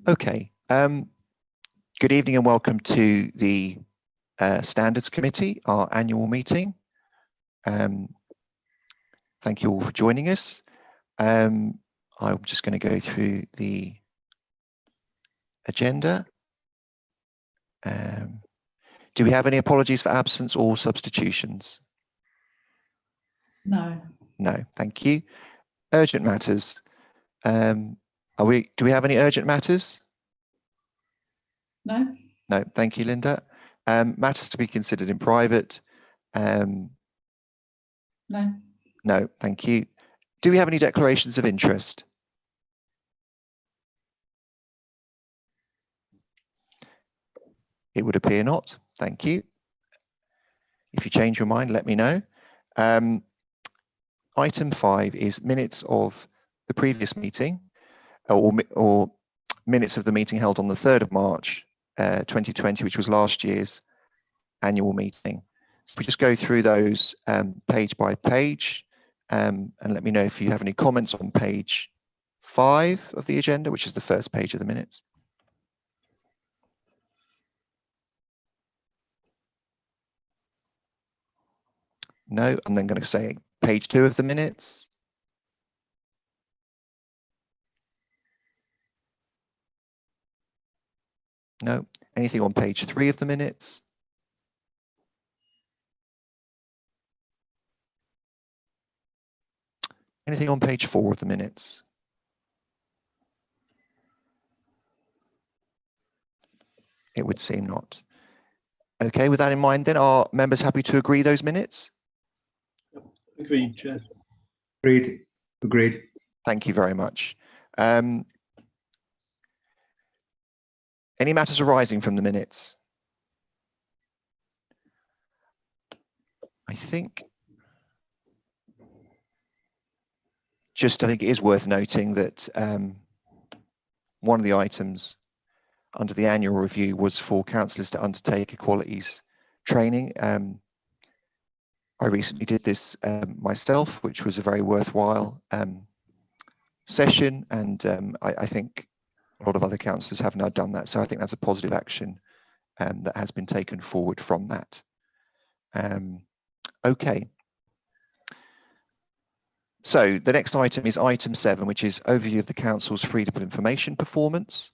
Okay. Good evening and welcome to the Standards Committee, our annual meeting. Thank you all for joining us. I'm just going to go through the agenda. Do we have any apologies for absence or substitutions? No. No, thank you. Urgent matters. Do we have any urgent matters? No. No, thank you, Linda. Matters to be considered in private. No. No, thank you. Do we have any declarations of interest? It would appear not. Thank you. If you change your mind, let me know. Item 5 is minutes of the previous meeting, or minutes of the meeting held on the 3rd of March 2020, which was last year's annual meeting. So if we just go through those page by page, and let me know if you have any comments on page 5 of the agenda, which is the first page of the minutes. No, I'm then going to say page 2 of the minutes. No. Anything on page 3 of the minutes? Anything on page 4 of the minutes? It would seem not. Okay, with that in mind, then are members happy to agree those minutes? Agreed, Chair. Agreed. Thank you very much. Any matters arising from the minutes? I think it is worth noting that one of the items under the annual review was for councillors to undertake equalities training. I recently did this myself, which was a very worthwhile session, and I think a lot of other councillors have now done that. So I think that's a positive action that has been taken forward from that. Okay. So the next item is item 7, which is overview of the council's freedom of information performance.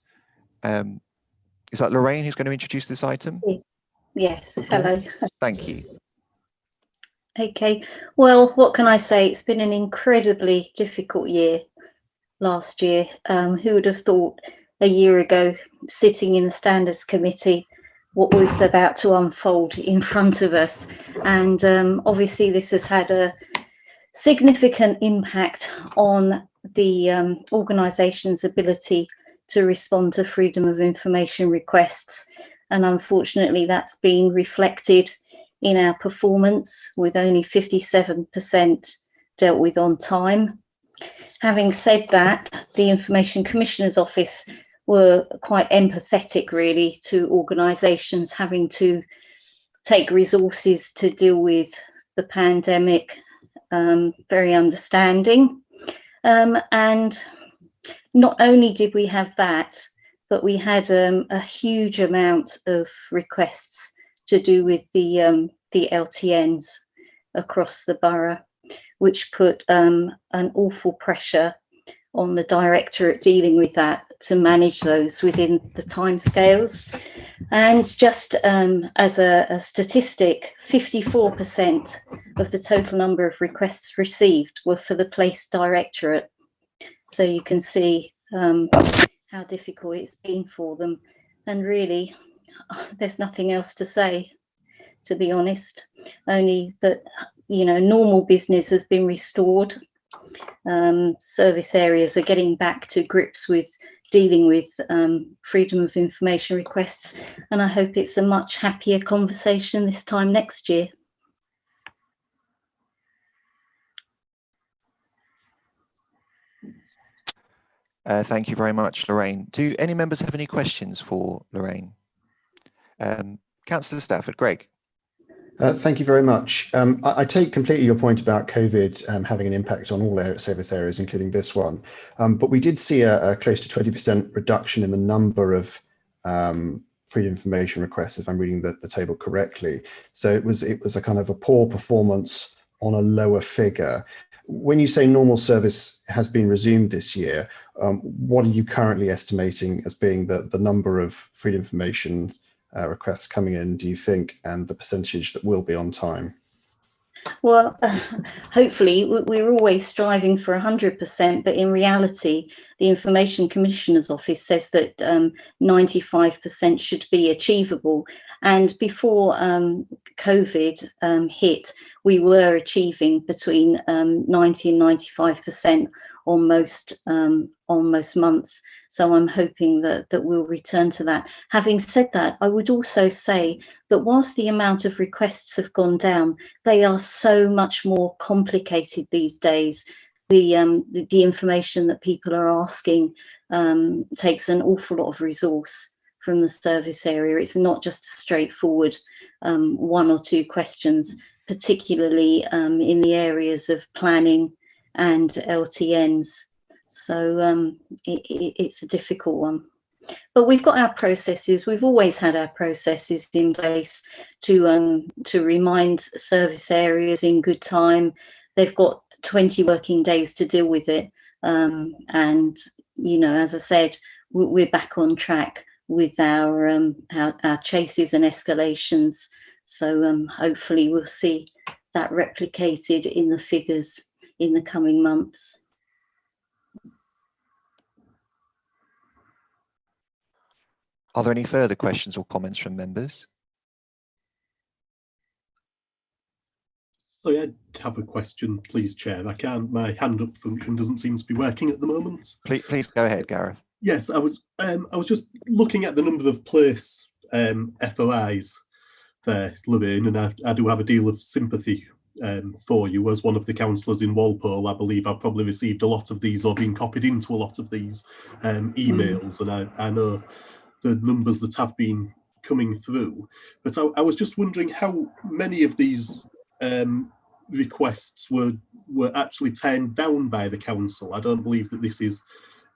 Is that Lorraine who's going to introduce this item? Yes, hello. Thank you. Okay, well, what can I say? It's been an incredibly difficult year last year. Who would have thought a year ago, sitting in the Standards Committee, what was about to unfold in front of us? And obviously this has had a significant impact on the organisation's ability to respond to freedom of information requests. And unfortunately, that's been reflected in our performance, with only 57% dealt with on time. Having said that, the Information Commissioner's Office were quite empathetic, really, to organisations having to take resources to deal with the pandemic, very understanding. And not only did we have that, but we had a huge amount of requests to do with the LTNs across the borough, which put an awful pressure on the directorate dealing with that to manage those within the timescales. And just as a statistic, 54% of the total number of requests received were for the police directorate. So you can see how difficult it's been for them. And really, there's nothing else to say, to be honest, only that, you know, normal business has been restored. Service areas are getting back to grips with dealing with freedom of information requests, and I hope it's a much happier conversation this time next year. Thank you very much, Lorraine. Do any members have any questions for Lorraine? Councillor Stafford, Greg. Thank you very much. I take completely your point about COVID having an impact on all service areas, including this one. But we did see a close to 20% reduction in the number of freedom of information requests, if I'm reading the table correctly. So it was a kind of a poor performance on a lower figure. When you say normal service has been resumed this year, what are you currently estimating as being the number of freedom of information requests coming in, do you think, and the percentage that will be on time? Well, hopefully we're always striving for 100%, but in reality, the Information Commissioner's Office says that 95% should be achievable. And before COVID hit, we were achieving between 90 and 95% on most months. So I'm hoping that we'll return to that. Having said that, I would also say that whilst the amount of requests have gone down, they are so much more complicated these days. The information that people are asking takes an awful lot of resource from the service area. It's not just a straightforward one or two questions, particularly in the areas of planning and LTNs. So it's a difficult one. But we've got our processes. We've always had our processes in place to remind service areas in good time. They've got 20 working days to deal with it. And, you know, as I said, we're back on track with our chases and escalations. So hopefully we'll see that replicated in the figures in the coming months. Are there any further questions or comments from members? So I have a question, please, Chair. My hand up function doesn't seem to be working at the moment. Please go ahead, Gareth. Yes, I was just looking at the number of place FOIs there, Lorraine, and I do have a deal of sympathy for you. As one of the councillors in Walpole, I believe I've probably received a lot of these or been copied into a lot of these emails, and I know the numbers that have been coming through. But I was just wondering how many of these requests were actually turned down by the council. I don't believe that this is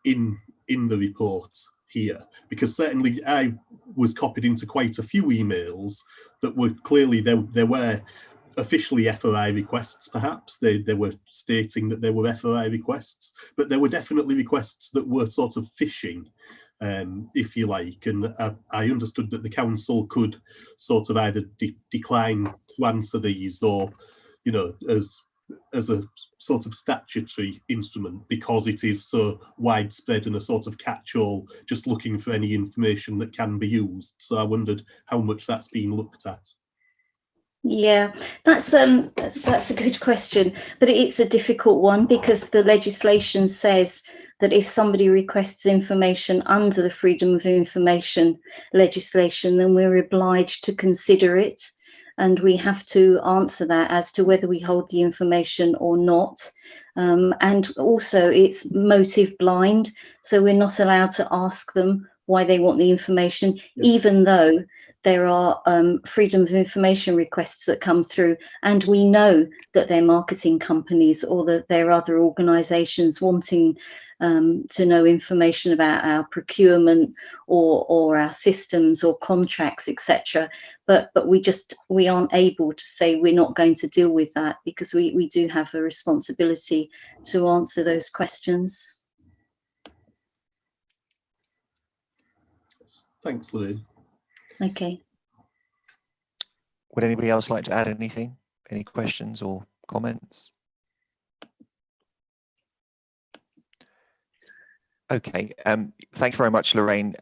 in the report here, because certainly I was copied into quite a few emails that were clearly there were officially FOI requests. Perhaps they were stating that there were FOI requests, but there were definitely requests that were sort of phishing, if you like, and I understood that the council could sort of either decline to answer these, or, you know, as a sort of statutory instrument, because it is so widespread and a sort of catch-all, just looking for any information that can be used. So I wondered how much that's been looked at. Yeah, that's a good question, but it's a difficult one, because the legislation says that if somebody requests information under the Freedom of Information legislation, then we're obliged to consider it, and we have to answer that as to whether we hold the information or not. And also it's motive blind, so we're not allowed to ask them why they want the information, even though there are freedom of information requests that come through, and we know that they're marketing companies or that there are other organisations wanting to know information about our procurement or our systems or contracts, etc. But we aren't able to say we're not going to deal with that, because we do have a responsibility to answer those questions. Thanks, Lorraine. Okay. Would anybody else like to add anything? Any questions or comments? Okay, thank you very much, Lorraine,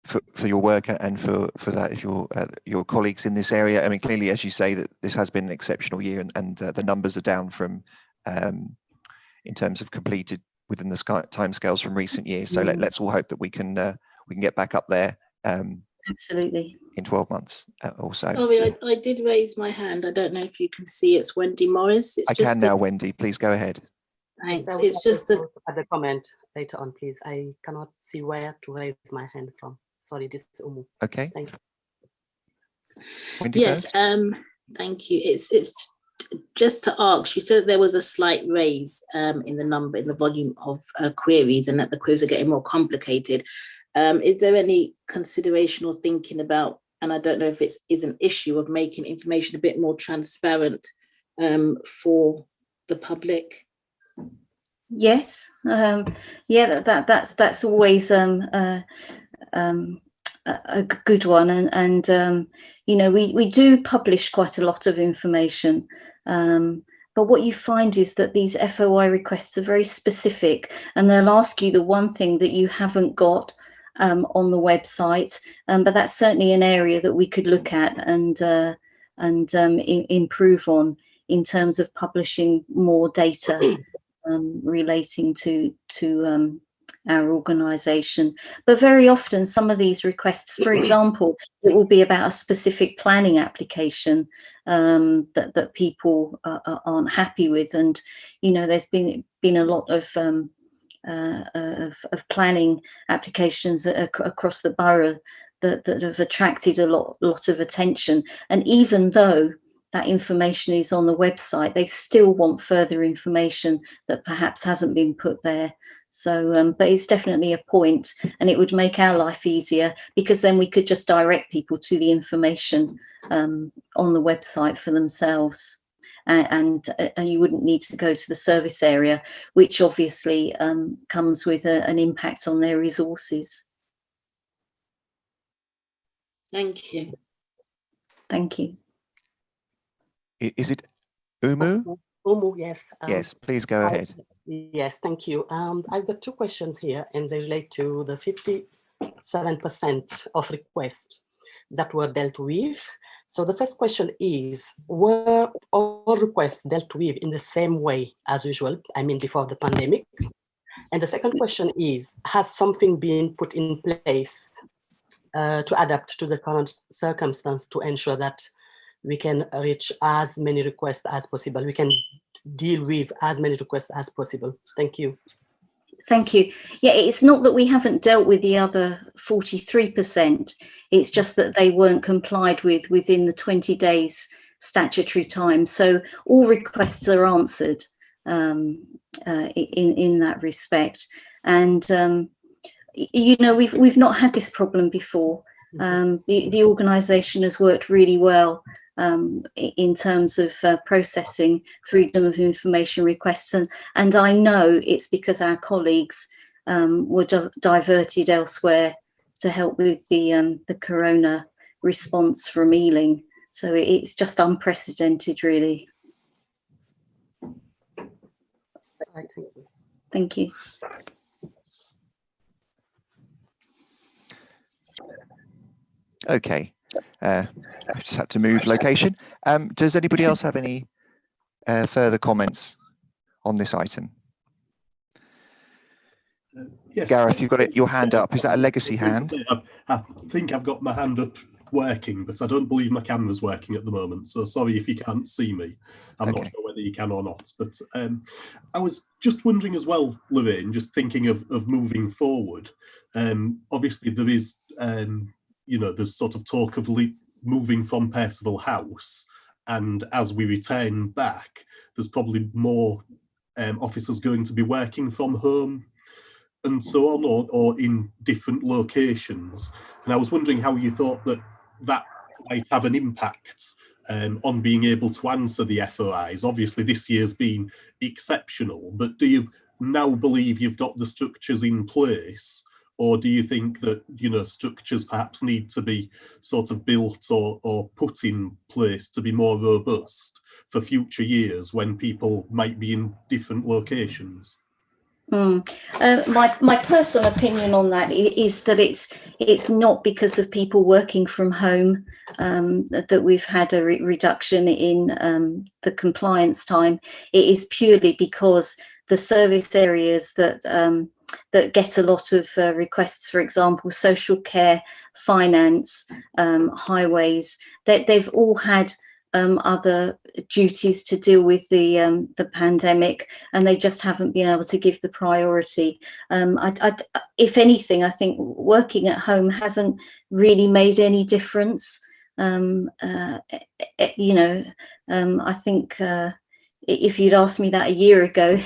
for your work and for that of your colleagues in this area. I mean, clearly, as you say, that this has been an exceptional year, and the numbers are down from in terms of completed within the timescales from recent years. So let's all hope that we can get back up there. Absolutely. In 12 months or so. Sorry, I did raise my hand. I don't know if you can see. It's Wendy Morris. I can now, Wendy. Please go ahead. Thanks. So It's just a comment later on, please. I cannot see where to raise my hand from. Sorry, this is Umu. Okay. Thanks. Wendy yes. first? Thank you. It's just to ask, you said there was a slight raise in the volume of queries, and that the queries are getting more complicated. Is there any consideration or thinking about, and I don't know if it is an issue, of making information a bit more transparent for the public? Yes, yeah, that's always a good one, and you know, we do publish quite a lot of information, but what you find is that these FOI requests are very specific, and they'll ask you the one thing that you haven't got on the website, but that's certainly an area that we could look at and improve on in terms of publishing more data relating to our organisation. But very often some of these requests, for example, it will be about a specific planning application that people aren't happy with, and you know, there's been a lot of planning applications across the borough that have attracted a lot of attention, and even though that information is on the website, they still want further information that perhaps hasn't been put there. So, but it's definitely a point, and it would make our life easier, because then we could just direct people to the information on the website for themselves. And you wouldn't need to go to the service area, which obviously comes with an impact on their resources. Thank you. Thank you. Is it Umu? Umu, yes. Yes, please go ahead. Yes, thank you. I've got two questions here, and they relate to the 57% of requests that were dealt with. So the first question is, were all requests dealt with in the same way as usual, I mean before the pandemic? And the second question is, has something been put in place to adapt to the current circumstance to ensure that we can reach as many requests as possible, we can deal with as many requests as possible? Thank you. Thank you. Yeah, it's not that we haven't dealt with the other 43%. It's just that they weren't complied with within the 20 days statutory time. So all requests are answered in that respect. And you know, we've not had this problem before. The organisation has worked really well in terms of processing freedom of information requests, and I know it's because our colleagues were diverted elsewhere to help with the corona response from Ealing. So it's just unprecedented, really. Right, thank you. Thank you. Okay, I just had to move location. Does anybody else have any further comments on this item? Yes. Gareth, you've got your hand up. Is that a legacy hand? I think I've got my hand up working, but I don't believe my camera's working at the moment. So sorry if you can't see me. I'm not sure whether you can or not. But I was just wondering as well, Lorraine, just thinking of moving forward. Obviously, there is, you know, there's sort of talk of moving from Percival House. And as we return back, there's probably more officers going to be working from home and so on, or in different locations. And I was wondering how you thought that might have an impact on being able to answer the FOIs. Obviously, this year's been exceptional, but do you now believe you've got the structures in place, or do you think that, you know, structures perhaps need to be sort of built or put in place to be more robust for future years when people might be in different locations? My personal opinion on that is that it's not because of people working from home that we've had a reduction in the compliance time. It is purely because the service areas that get a lot of requests, for example, social care, finance, highways, they've all had other duties to deal with the pandemic, and they just haven't been able to give the priority. If anything, I think working at home hasn't really made any difference. You know, I think if you'd asked me that a year ago,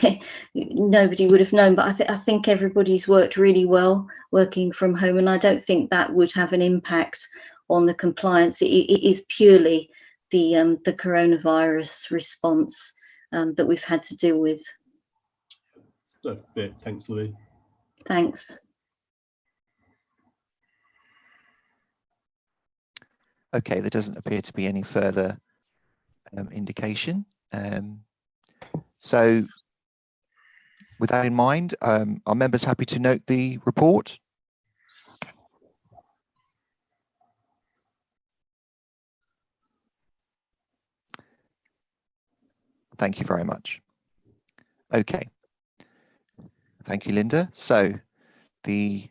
nobody would have known. But I think everybody's worked really well working from home, and I don't think that would have an impact on the compliance. It is purely the coronavirus response that we've had to deal with. Thanks, Louis. Thanks. Okay, there doesn't appear to be any further indication. So with that in mind, are members happy to note the report? Thank you very much. Okay. Thank you, Linda. So the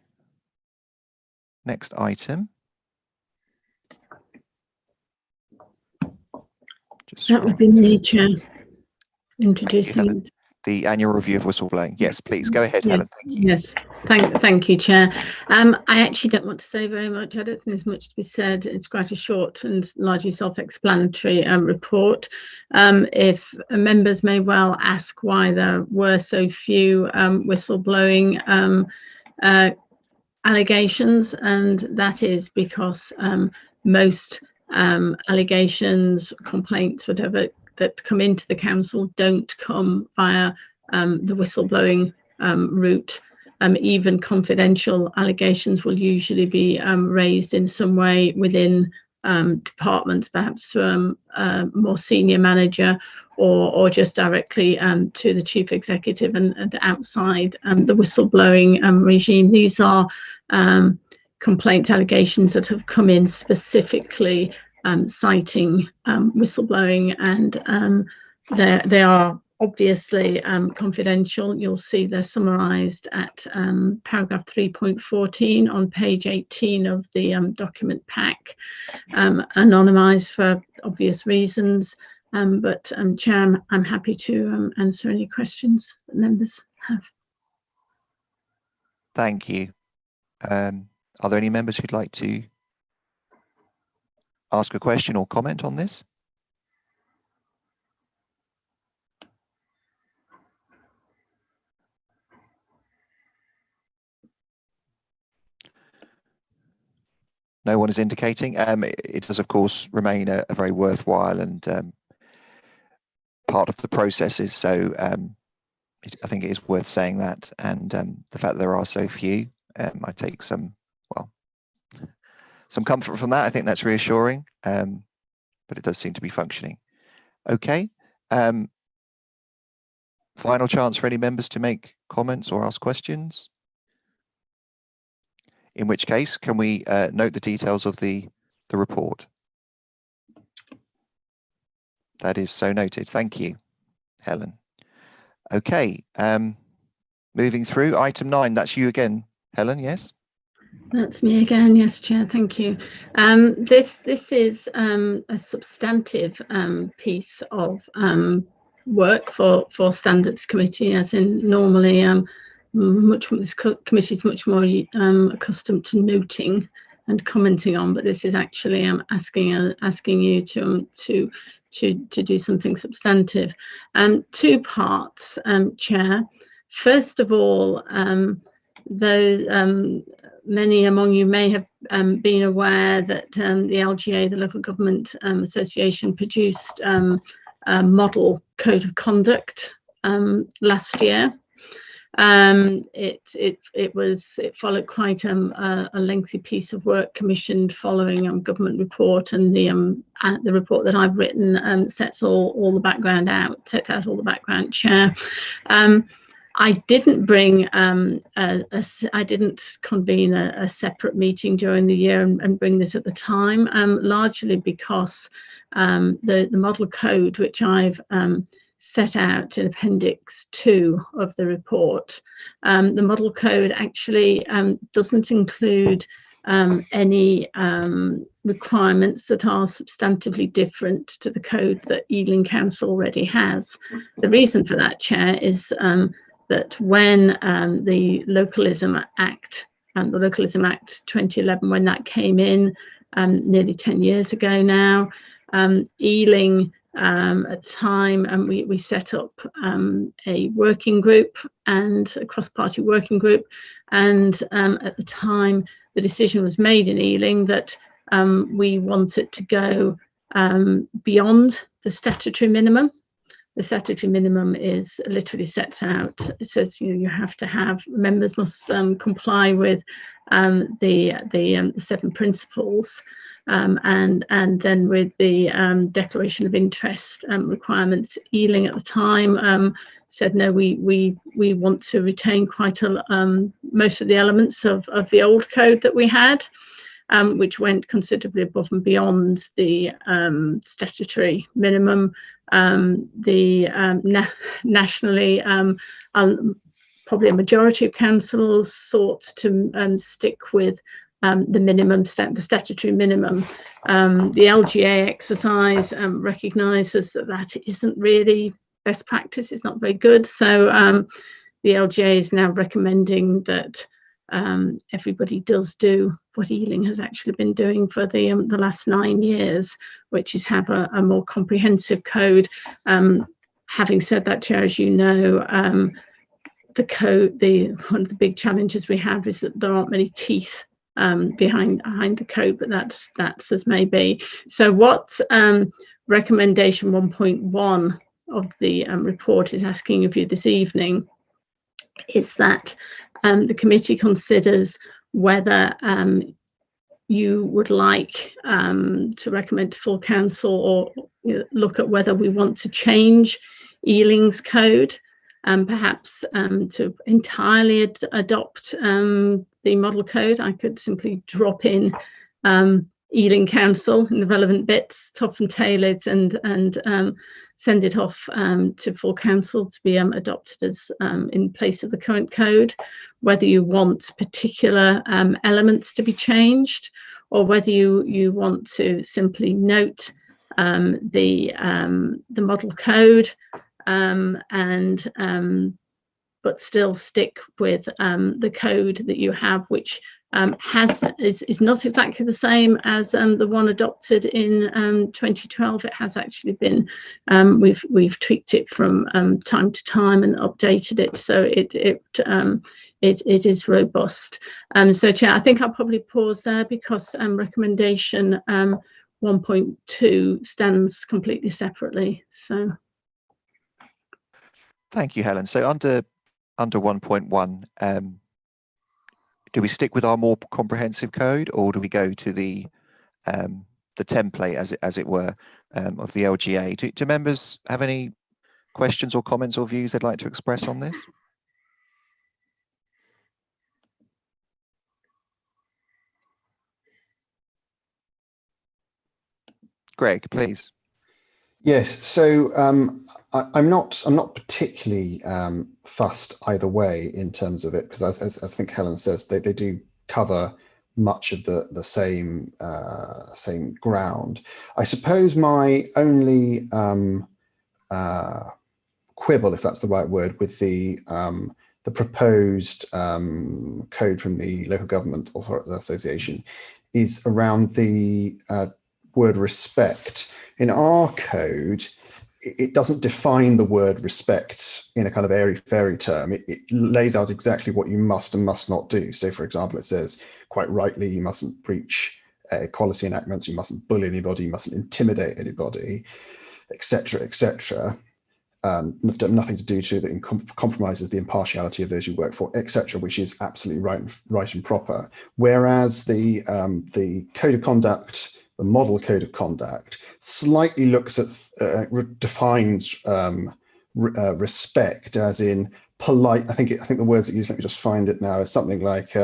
next item. That would be me, Chair, introducing the annual review of whistleblowing. Yes, please go ahead, Helen. Thank you. Yes, thank you, Chair. I actually don't want to say very much. I don't think there's much to be said. It's quite a short and largely self-explanatory report. If members may well ask why there were so few whistleblowing allegations, and that is because most allegations, complaints, whatever, that come into the council don't come via the whistleblowing route. Even confidential allegations will usually be raised in some way within departments, perhaps to a more senior manager, or just directly to the chief executive and outside the whistleblowing regime. These are complaint allegations that have come in specifically citing whistleblowing, and they are obviously confidential. You'll see they're summarised at paragraph 3.14 on page 18 of the document pack, anonymised for obvious reasons. But Chair, I'm happy to answer any questions that members have. Thank you. Are there any members who'd like to ask a question or comment on this? No one is indicating. It does, of course, remain a very worthwhile and part of the processes. So I think it is worth saying that. And the fact that there are so few, I take some comfort from that. I think that's reassuring, but it does seem to be functioning. Okay. Final chance for any members to make comments or ask questions. In which case, can we note the details of the report? That is so noted. Thank you, Helen. Okay, moving through item 9. That's you again, Helen. Yes. That's me again. Yes, Chair. Thank you. This is a substantive piece of work for Standards Committee, as in normally this committee is much more accustomed to noting and commenting on, but this is actually asking you to do something substantive. 2 parts, Chair. First of all, many among you may have been aware that the LGA, the Local Government Association, produced a model code of conduct last year. It followed quite a lengthy piece of work commissioned following a government report, and the report that I've written sets all the background out, sets out all the background, Chair. I didn't bring I didn't convene a separate meeting during the year and bring this at the time, largely because the model code, which I've set out in Appendix 2 of the report, the model code actually doesn't include any requirements that are substantively different to the code that Ealing Council already has. The reason for that, Chair, is that when the Localism Act, the Localism Act 2011, when that came in, nearly 10 years ago now. Ealing at the time, and we set up a working group, and a cross-party working group, and at the time the decision was made in Ealing that we wanted to go beyond the statutory minimum. The statutory minimum is literally sets out, it says you have to have, members must comply with the 7 principles, and then with the declaration of interest requirements. Ealing at the time said no, we want to retain quite a most of the elements of the old code that we had, which went considerably above and beyond the statutory minimum. Nationally, probably a majority of councils sought to stick with the minimum, the statutory minimum. The LGA exercise recognises that isn't really best practice. It's not very good. So the LGA is now recommending that everybody does do what Ealing has actually been doing for the last 9 years, which is have a more comprehensive code. Having said that, Chair, as you know, the code, one of the big challenges we have is that there aren't many teeth behind the code, but that's as may be. So what recommendation 1.1 of the report is asking of you this evening is that the committee considers whether you would like to recommend to full council, or look at whether we want to change Ealing's code, perhaps to entirely adopt the model code. I could simply drop in Ealing Council in the relevant bits, top and tail it, and send it off to full council to be adopted as in place of the current code. Whether you want particular elements to be changed, or whether you want to simply note the model code but still stick with the code that you have, which is not exactly the same as the one adopted in 2012. It has actually been we've tweaked it from time to time and updated it, so it is robust. So Chair, I think I'll probably pause there, because recommendation 1.2 stands completely separately. So thank you, Helen. So under 1.1, do we stick with our more comprehensive code, or do we go to the template, as it were, of the LGA? Do members have any questions or comments or views they'd like to express on this? Greg, please. Yes, so I'm not particularly fussed either way in terms of it, because as I think Helen says, they do cover much of the same ground. I suppose my only quibble, if that's the right word, with the proposed code from the Local Government Association is around the word respect. In our code, it doesn't define the word respect in a kind of airy-fairy term. It lays out exactly what you must and must not do. So, for example, it says, quite rightly, you mustn't breach equality enactments, you mustn't bully anybody, you mustn't intimidate anybody, etc., etc. Nothing to do to that compromises the impartiality of those you work for, etc., which is absolutely right and proper. Whereas the code of conduct, the model code of conduct, slightly looks at defines respect as in polite. I think the words that used, let me just find it now, is something like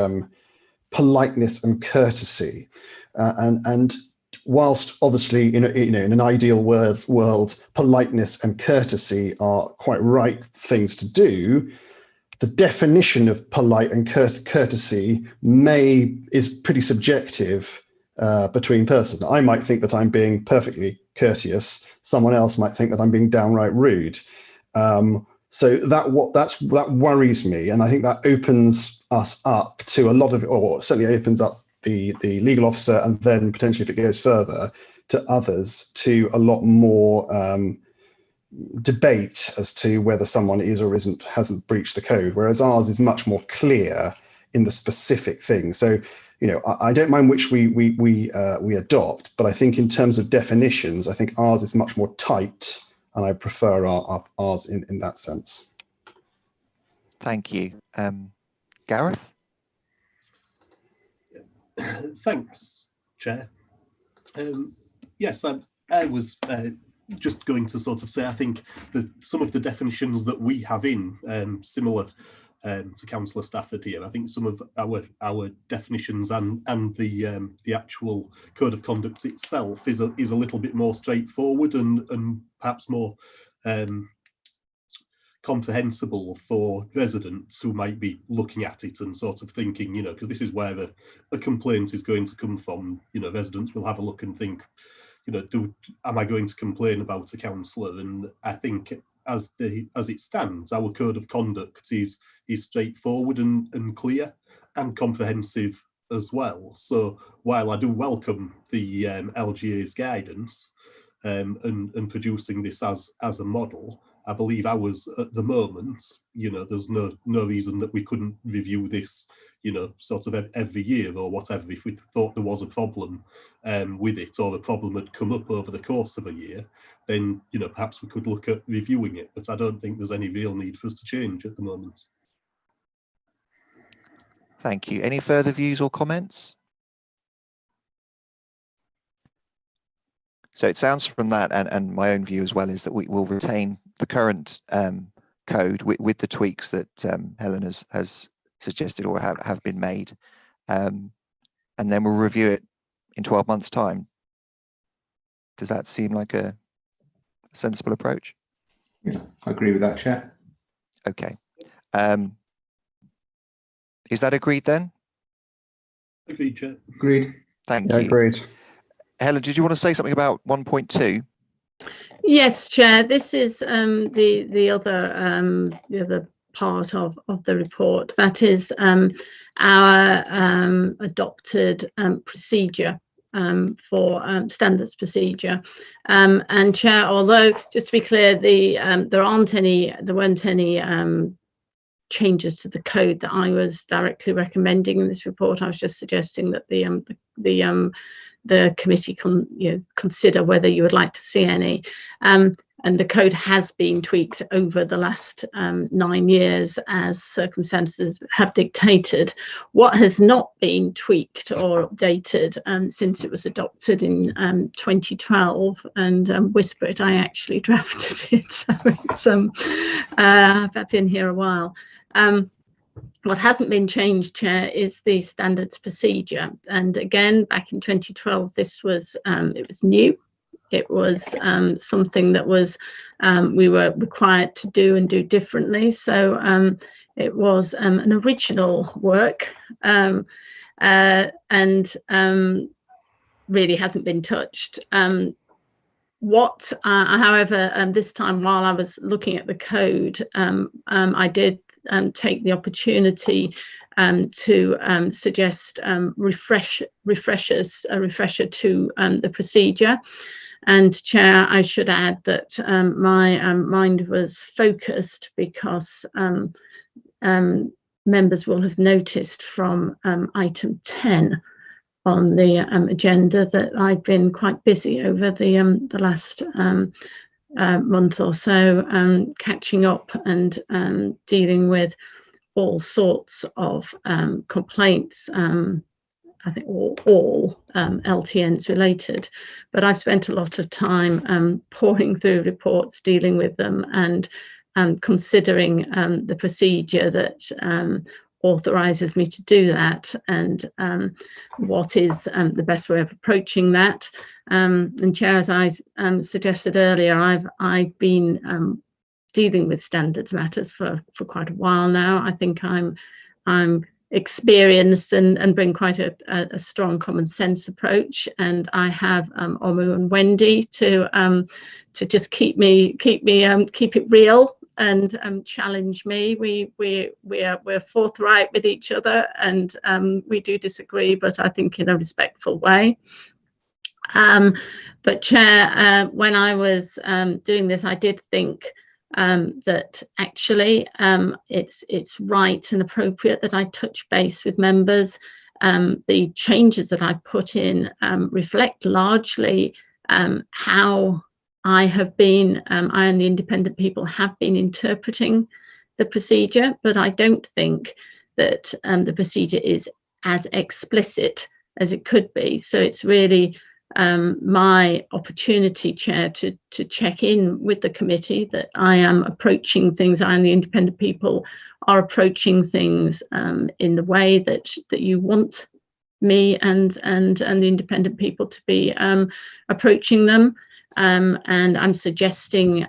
politeness and courtesy, and whilst obviously in an ideal world, politeness and courtesy are quite right things to do, the definition of polite and courtesy is pretty subjective between persons. I might think that I'm being perfectly courteous. Someone else might think that I'm being downright rude. So that worries me, and I think that opens us up to a lot of, or certainly opens up the legal officer, and then potentially, if it goes further, to others, to a lot more debate as to whether someone is or hasn't breached the code, whereas ours is much more clear in the specific thing. So, you know, I don't mind which we adopt, but I think in terms of definitions, I think ours is much more tight, and I prefer ours in that sense. Thank you. Gareth? Thanks, Chair. Yes, I was just going to sort of say, I think that some of the definitions that we have in, similar to Councillor Stafford here, I think some of our definitions and the actual code of conduct itself is a little bit more straightforward and perhaps more comprehensible for residents who might be looking at it and sort of thinking, you know, because this is where a complaint is going to come from. You know, residents will have a look and think, you know, am I going to complain about a councillor? And I think as it stands, our code of conduct is straightforward and clear and comprehensive as well. So while I do welcome the LGA's guidance and producing this as a model, I believe ours at the moment, you know, there's no reason that we couldn't review this, you know, sort of every year or whatever. If we thought there was a problem with it, or a problem had come up over the course of a year, then, you know, perhaps we could look at reviewing it. But I don't think there's any real need for us to change at the moment. Thank you. Any further views or comments? So it sounds from that, and my own view as well, is that we will retain the current code with the tweaks that Helen has suggested or have been made, and then we'll review it in 12 months' time. Does that seem like a sensible approach? Yeah, I agree with that, Chair. Okay. Is that agreed then? Agreed, Chair. Agreed. Thank Yeah, you. agreed. Helen, did you want to say something about 1.2? Yes, Chair. This is the other part of the report. That is our adopted procedure for standards procedure. And Chair, although just to be clear, there weren't any changes to the code that I was directly recommending in this report. I was just suggesting that the committee consider whether you would like to see any. And the code has been tweaked over the last 9 years as circumstances have dictated. What has not been tweaked or updated since it was adopted in 2012, and Whisper It, I actually drafted it, so it's I've been here a while. What hasn't been changed, Chair, is the standards procedure. And again, back in 2012, this was it was new. It was something that was we were required to do and do differently. So it was an original work and really hasn't been touched. However, this time while I was looking at the code, I did take the opportunity to suggest a refresher to the procedure. And Chair, I should add that my mind was focused because members will have noticed from item 10 on the agenda that I've been quite busy over the last month or so, catching up and dealing with all sorts of complaints. I think all LTNs related, but I've spent a lot of time poring through reports, dealing with them, and considering the procedure that authorises me to do that, and what is the best way of approaching that. And Chair, as I suggested earlier, I've been dealing with standards matters for quite a while now. I think I'm experienced and bring quite a strong common sense approach, and I have Omu and Wendy to just keep it real and challenge me. We're forthright with each other, and we do disagree, but I think in a respectful way. But Chair, when I was doing this, I did think that actually it's right and appropriate that I touch base with members. The changes that I put in reflect largely how I and the independent people have been interpreting the procedure, but I don't think that the procedure is as explicit as it could be. So it's really my opportunity, Chair, to check in with the committee that I am approaching things, I and the independent people are approaching things in the way that you want me and the independent people to be approaching them. And I'm suggesting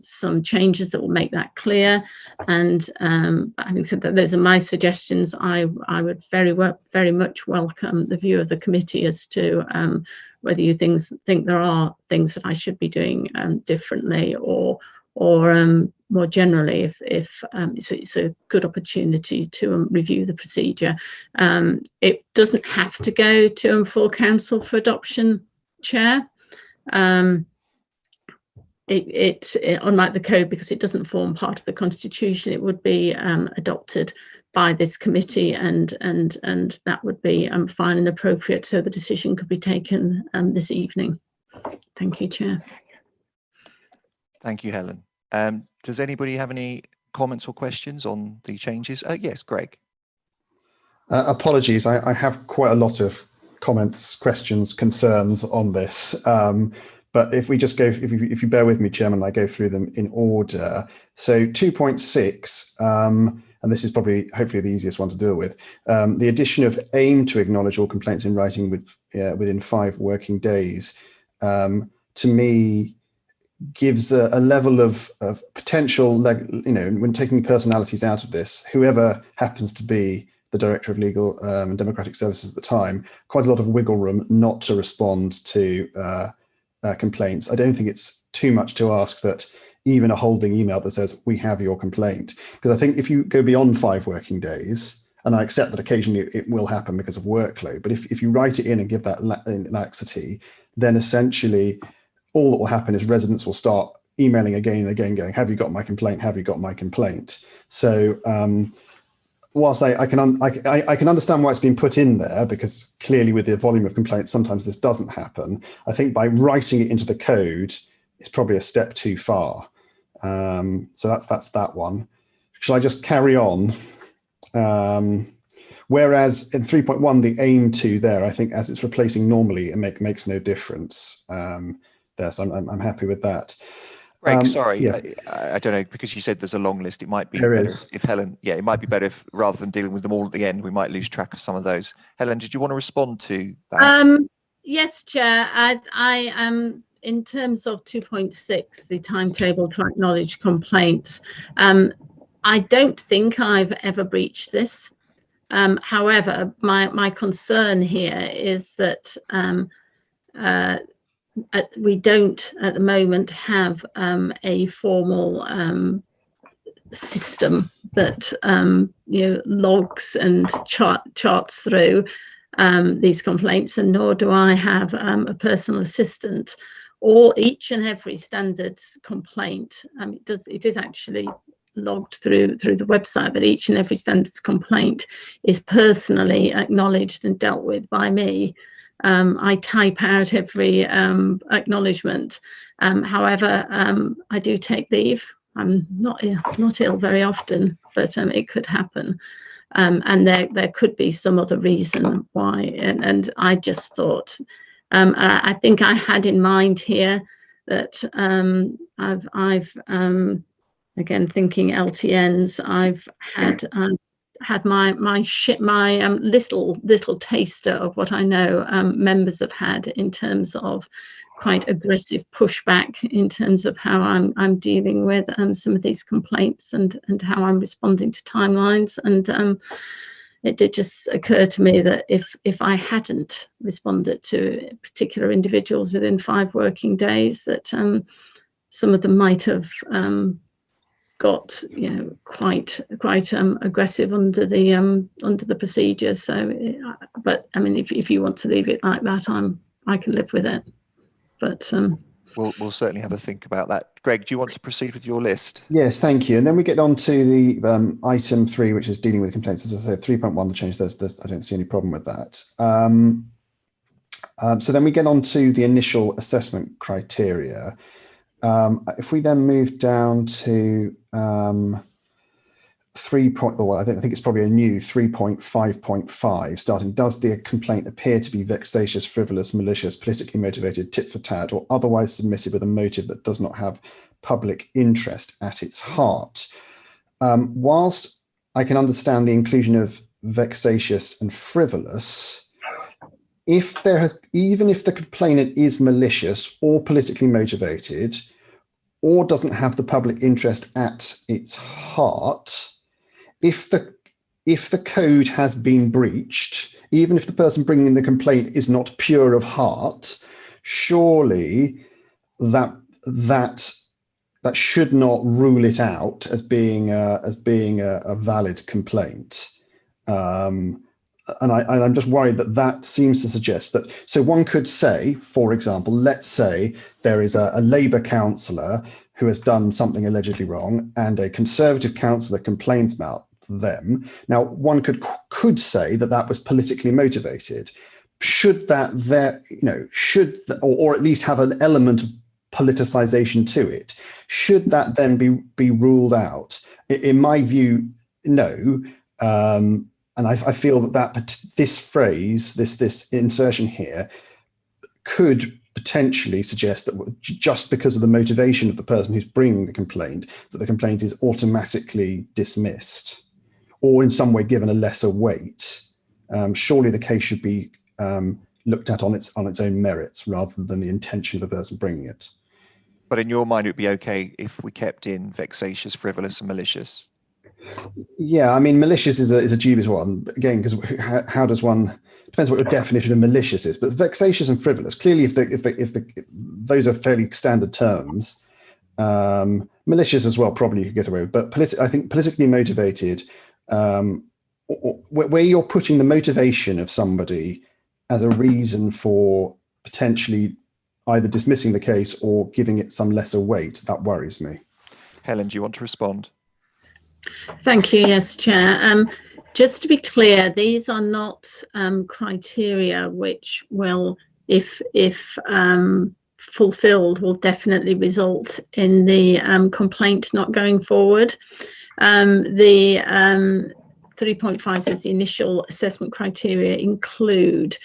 some changes that will make that clear. And having said that, those are my suggestions. I would very much welcome the view of the committee as to whether you think there are things that I should be doing differently, or more generally, if it's a good opportunity to review the procedure. It doesn't have to go to full council for adoption, Chair. It unlike the code, because it doesn't form part of the constitution, it would be adopted by this committee, and that would be fine and appropriate, so the decision could be taken this evening. Thank you, Chair. Thank you, Helen. Does anybody have any comments or questions on the changes? Yes, Greg. Apologies, I have quite a lot of comments, questions, concerns on this. But if we just go, if you bear with me, Chairman, I go through them in order. So 2.6, and this is probably, hopefully, the easiest one to deal with. The addition of aim to acknowledge all complaints in writing within 5 working days, to me, gives a level of potential, when taking personalities out of this, whoever happens to be the Director of Legal and Democratic Services at the time, quite a lot of wiggle room not to respond to complaints. I don't think it's too much to ask that even a holding email that says, we have your complaint. Because I think if you go beyond 5 working days, and I accept that occasionally it will happen because of workload, but if you write it in and give that laxity, then essentially all that will happen is residents will start emailing again and again going, have you got my complaint? Have you got my complaint? So whilst I can understand why it's been put in there, because clearly with the volume of complaints, sometimes this doesn't happen. I think by writing it into the code, it's probably a step too far. So that's that one. Shall I just carry on? Whereas in 3.1, the aim to there, I think as it's replacing normally, it makes no difference there. So I'm happy with that. Greg, sorry, yeah. I don't know, because you said there's a long list, it might be There better is. if Helen, it might be better if rather than dealing with them all at the end, we might lose track of some of those. Helen, did you want to respond to that? Yes, Chair. I am in terms of 2.6, the timetable to acknowledge complaints. I don't think I've ever breached this. However, my concern here is that we don't at the moment have a formal system that logs and charts through these complaints, and nor do I have a personal assistant. Or each and every standard complaint, it is actually logged through the website, but each and every standards complaint is personally acknowledged and dealt with by me. I type out every acknowledgement. However, I do take leave. I'm not ill very often, but it could happen. And there could be some other reason why. And I just thought, I think I had in mind here that I've again, thinking LTNs, I've had my little taster of what I know members have had in terms of quite aggressive pushback in terms of how I'm dealing with some of these complaints and how I'm responding to timelines. And it did just occur to me that if I hadn't responded to particular individuals within 5 working days, that some of them might have got quite aggressive under the procedures. So, but I mean, if you want to leave it like that, I can live with it. But we'll certainly have a think about that. Greg, do you want to proceed with your list? Yes, thank you. And then we get on to the item 3, which is dealing with complaints. As I said, 3.1, the change. I don't see any problem with that. So then we get on to the initial assessment criteria. If we then move down to I think it's probably a new 3.5.5, starting, does the complaint appear to be vexatious, frivolous, malicious, politically motivated, tit for tat, or otherwise submitted with a motive that does not have public interest at its heart? Whilst I can understand the inclusion of vexatious and frivolous, even if the complainant is malicious or politically motivated or doesn't have the public interest at its heart, if the code has been breached, even if the person bringing the complaint is not pure of heart, surely that should not rule it out as being a valid complaint. And I'm just worried that seems to suggest that. So one could say, for example, let's say there is a Labour councillor who has done something allegedly wrong, and a Conservative councillor complains about them. Now, one could say that was politically motivated. Should that or at least have an element of politicization to it? Should that then be ruled out? In my view, no. And I feel that this phrase, this insertion here, could potentially suggest that just because of the motivation of the person who's bringing the complaint, that the complaint is automatically dismissed, or in some way given a lesser weight. Surely the case should be looked at on its own merits rather than the intention of the person bringing it. But in your mind, it would be okay if we kept in vexatious, frivolous, and malicious? Yeah, I mean, malicious is a dubious one, again, because how does one, depends what your definition of malicious is, but vexatious and frivolous, clearly if those are fairly standard terms, malicious as well, probably you could get away with, but I think politically motivated, where you're putting the motivation of somebody as a reason for potentially either dismissing the case or giving it some lesser weight, that worries me. Helen, do you want to respond? Thank you. Yes, Chair. Just to be clear, these are not criteria which will, if fulfilled, will definitely result in the complaint not going forward. The 3.5 says the initial assessment criteria include.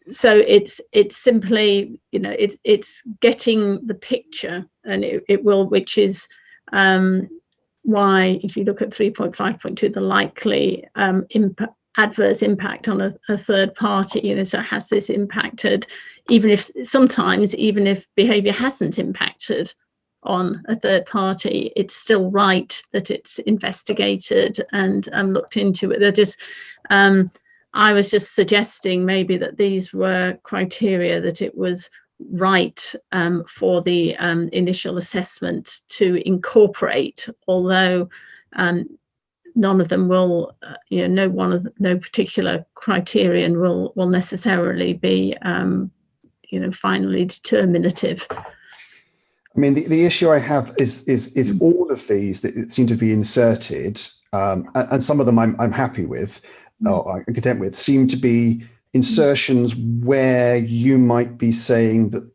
So it's simply, it's getting the picture, and it will, which is why, if you look at 3.5.2, the likely adverse impact on a third party, so has this impacted, even if behaviour hasn't impacted on a third party, it's still right that it's investigated and looked into it. They're just, I was just suggesting maybe that these were criteria that it was right for the initial assessment to incorporate, although none of them will, no particular criterion will necessarily be, finally determinative. I mean, the issue I have is all of these that seem to be inserted, and some of them I'm happy with, or I'm content with, seem to be insertions where you might be saying that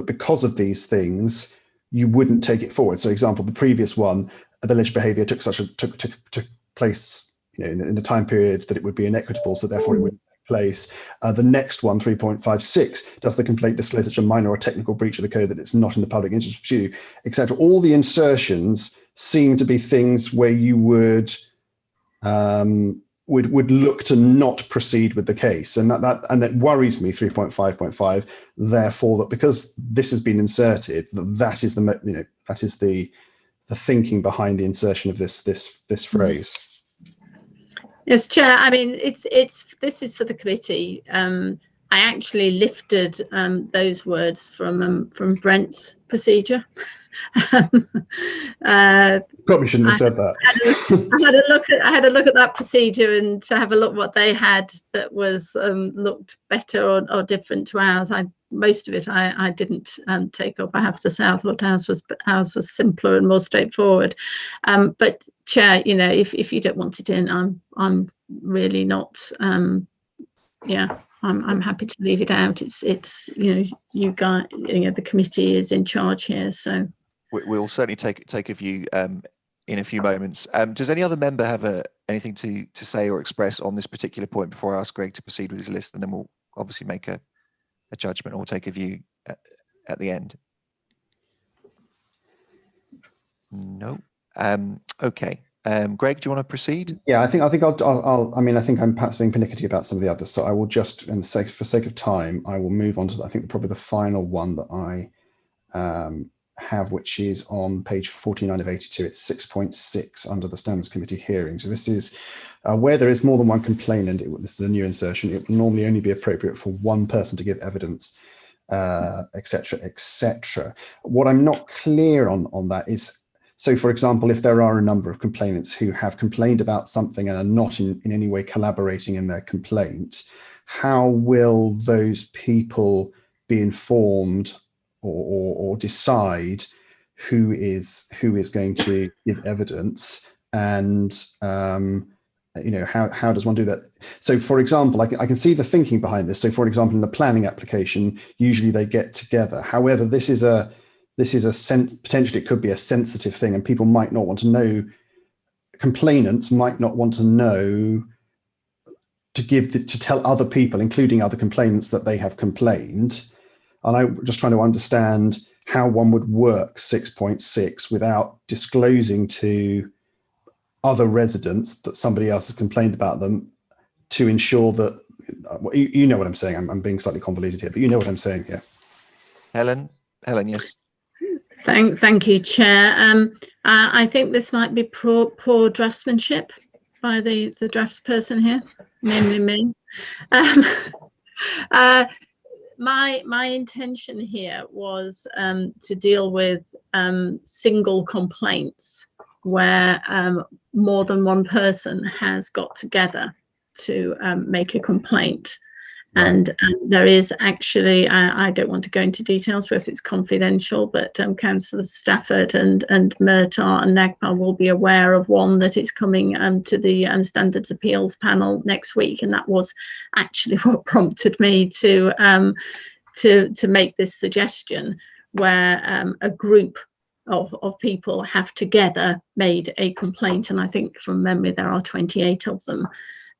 because of these things you wouldn't take it forward. So, example, the previous one, the alleged behaviour took place, in a time period that it would be inequitable, so therefore it wouldn't take place. The next one, 3.56, does the complaint disclose such a minor or technical breach of the code that it's not in the public interest to pursue, etc. All the insertions seem to be things where you would look to not proceed with the case, and that worries me. 3.5.5, therefore, that because this has been inserted, that is the thinking behind the insertion of this phrase. Yes, Chair. I mean, this is for the committee. I actually lifted those words from Brent's procedure. Probably shouldn't have said that. I had a look at that procedure, and to have a look what they had that was looked better or different to ours. Most of it I didn't take up. I have to say I thought ours was simpler and more straightforward. But Chair, you know, if you don't want it in, I'm really not. Yeah, I'm happy to leave it out. It's you know, you guys, you know, the committee is in charge here, so. We'll certainly take a view in a few moments. Does any other member have anything to say or express on this particular point before I ask Greg to proceed with his list, and then we'll obviously make a judgment or take a view at the end? No. Okay. Greg, do you want to proceed? Yeah, I think I'll. I mean, I think I'm perhaps being pernickety about some of the others, so I will just, for sake of time, I will move on to I think probably the final one that I have, which is on page 49 of 82. It's 6.6 under the Standards Committee hearing. So this is where there is more than one complainant. This is a new insertion. It will normally only be appropriate for one person to give evidence, etc., etc. What I'm not clear on that is, so for example, if there are a number of complainants who have complained about something and are not in any way collaborating in their complaint, how will those people be informed or decide who is going to give evidence, and you know, how does one do that? So for example, I can see the thinking behind this. So for example, in a planning application, usually they get together. However, this is potentially it could be a sensitive thing, and people might not want to know, complainants might not want to know to tell other people, including other complainants, that they have complained. And I'm just trying to understand how one would work 6.6 without disclosing to other residents that somebody else has complained about them, to ensure that, you know what I'm saying. I'm being slightly convoluted here, but you know what I'm saying here. Helen, yes. Thank you, Chair. I think this might be poor draftsmanship by the draftsperson here, namely me. My intention here was to deal with single complaints where more than one person has got together to make a complaint. Right. And there is actually, I don't want to go into details because it's confidential, but Councillor Stafford and Murtagh and Nagpal will be aware of one that is coming to the Standards Appeals panel next week, and that was actually what prompted me to make this suggestion, where a group of people have together made a complaint, and I think from memory there are 28 of them.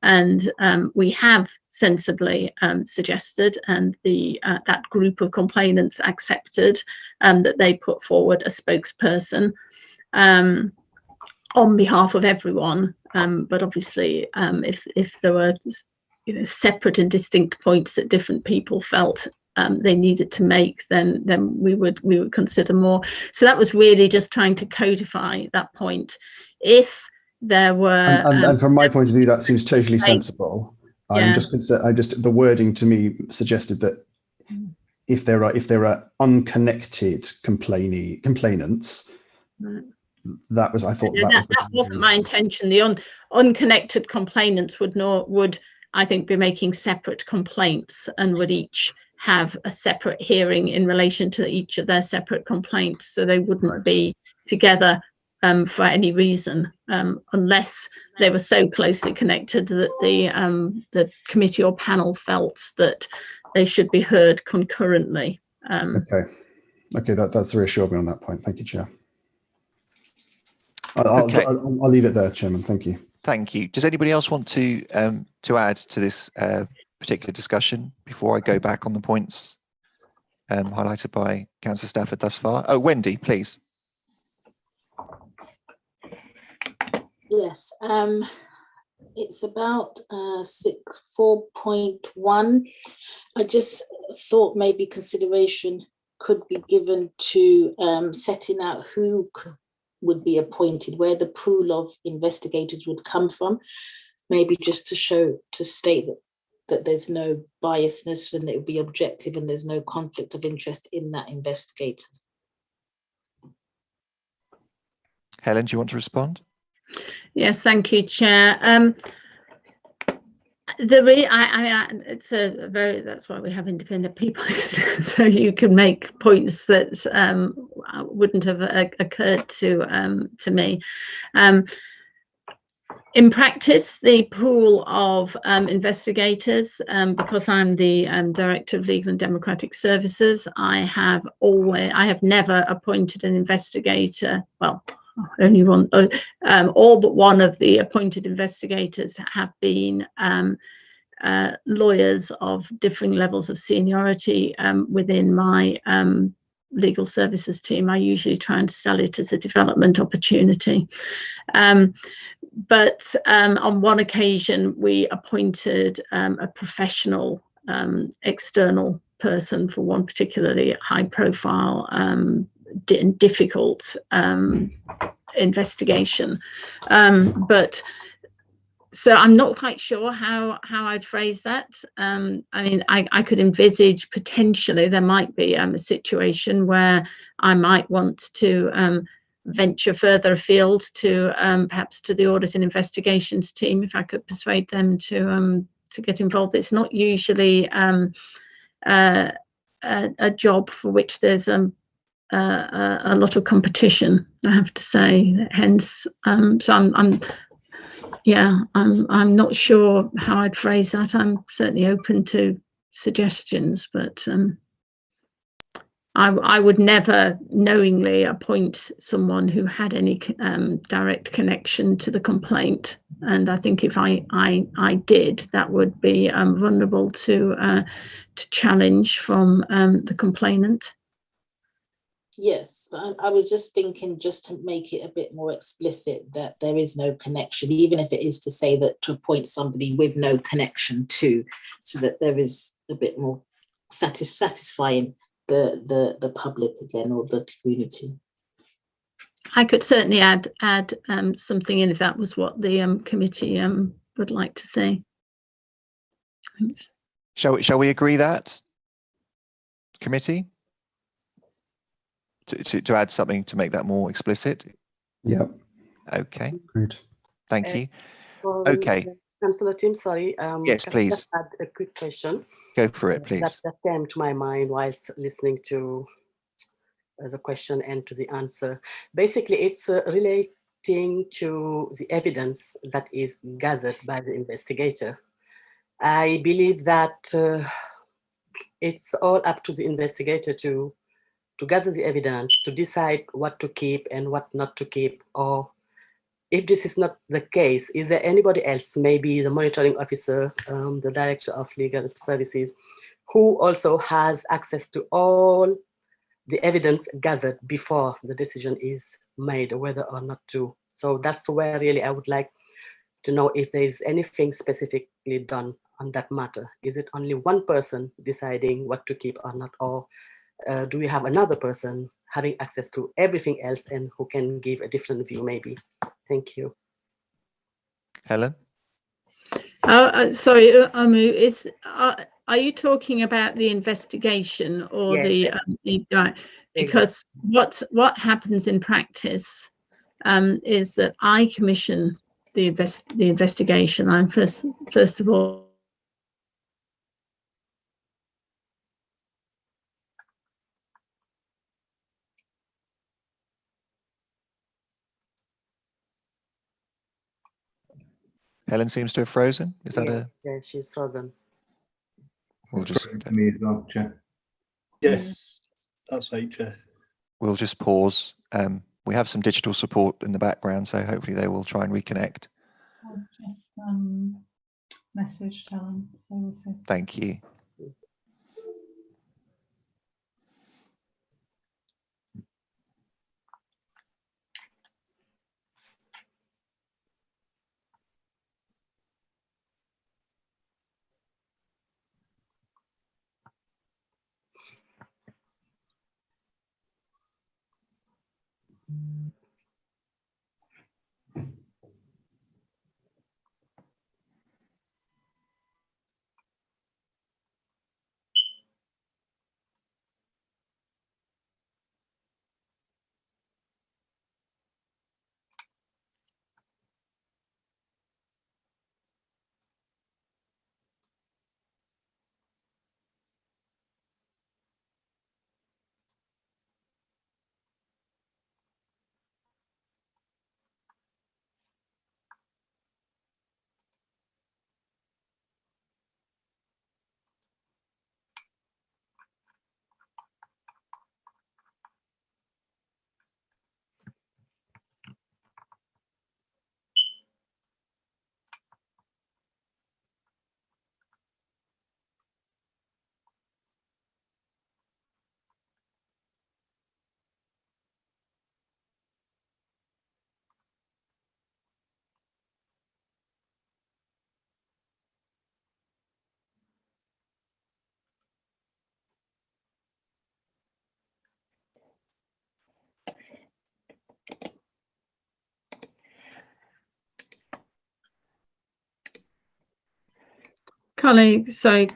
And we have sensibly suggested, and that group of complainants accepted, that they put forward a spokesperson on behalf of everyone. But obviously, if there were, you know, separate and distinct points that different people felt they needed to make, then we would consider more. So that was really just trying to codify that point. If there were, and from my point of view, that seems totally sensible. Yeah. The wording to me suggested that if there are unconnected complainants, right. That wasn't my intention. The unconnected complainants would I think be making separate complaints, and would each have a separate hearing in relation to each of their separate complaints, so they wouldn't right. be together for any reason, unless they were so closely connected that the committee or panel felt that they should be heard concurrently. Okay, that's reassured me on that point. Thank you, Chair. I'll leave it there, Chairman. Thank you. Thank you. Does anybody else want to add to this particular discussion before I go back on the points highlighted by Councillor Stafford thus far? Oh, Wendy, please. Yes, it's about 4.1. I just thought maybe consideration could be given to setting out who would be appointed, where the pool of investigators would come from. Maybe just to state that there's no biasness and it will be objective and there's no conflict of interest in that investigator. Helen, do you want to respond? Yes, thank you, Chair. That's why we have independent people, so you can make points that wouldn't have occurred to me. In practice, the pool of investigators, because I'm the Director of Legal and Democratic Services, I have never appointed an investigator. Well, only one, all but one of the appointed investigators have been lawyers of differing levels of seniority within my legal services team. I usually try and sell it as a development opportunity. But on one occasion, we appointed a professional external person for one particularly high-profile and difficult investigation. So I'm not quite sure how I'd phrase that. I mean, I could envisage potentially there might be a situation where I might want to venture further afield to perhaps to the audit and investigations team if I could persuade them to get involved. It's not usually a job for which there's a lot of competition, I have to say. Hence, so I'm not sure how I'd phrase that. I'm certainly open to suggestions, but I would never knowingly appoint someone who had any direct connection to the complaint. And I think if I did, that would be vulnerable to challenge from the complainant. Yes, but I was just thinking, just to make it a bit more explicit, that there is no connection, even if it is to say that to appoint somebody with no connection to, so that there is a bit more satisfying the public again, or the community. I could certainly add something in if that was what the committee would like to see. Thanks. Shall we agree that, committee? To add something to make that more explicit? Yeah. Okay. Good. Thank you. Okay. Councillor Tim, sorry. Yes, can I please. just add a quick question? Go for it, please. That came to my mind whilst listening to the question and to the answer. Basically, it's relating to the evidence that is gathered by the investigator. I believe that it's all up to the investigator to gather the evidence, to decide what to keep and what not to keep. Or if this is not the case, is there anybody else, maybe the monitoring officer, the director of legal services, who also has access to all the evidence gathered before the decision is made, whether or not to? So that's where really I would like to know if there is anything specifically done on that matter. Is it only one person deciding what to keep or not? Or do we have another person having access to everything else and who can give a different view maybe? Thank you. Helen? Sorry, Amu, are you talking about the investigation or Yeah, the right? Because exactly. what happens in practice is that I commission the investigation. I'm first of all. Helen seems to have frozen. Is that Yeah, she's frozen. We'll just me as well, Chair. Yes, that's right, Chair. We'll just pause. We have some digital support in the background, so hopefully they will try and reconnect. I've just messaged Helen. So we'll see. Thank you. colleagues, sorry.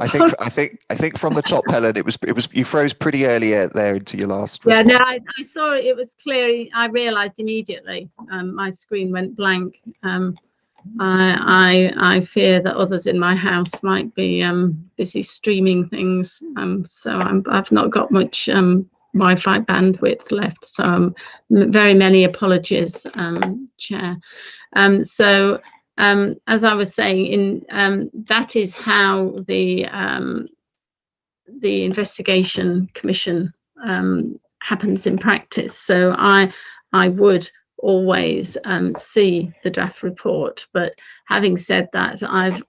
I think from the top, Helen, it was you froze pretty early there into your last Yeah, response. no, I saw it. It was clear. I realised immediately. My screen went blank. I fear that others in my house might be busy streaming things. So I've not got much Wi-Fi bandwidth left. So very many apologies, Chair. So as I was saying, that is how the investigation commission happens in practice. So I would always see the draft report, but having said that,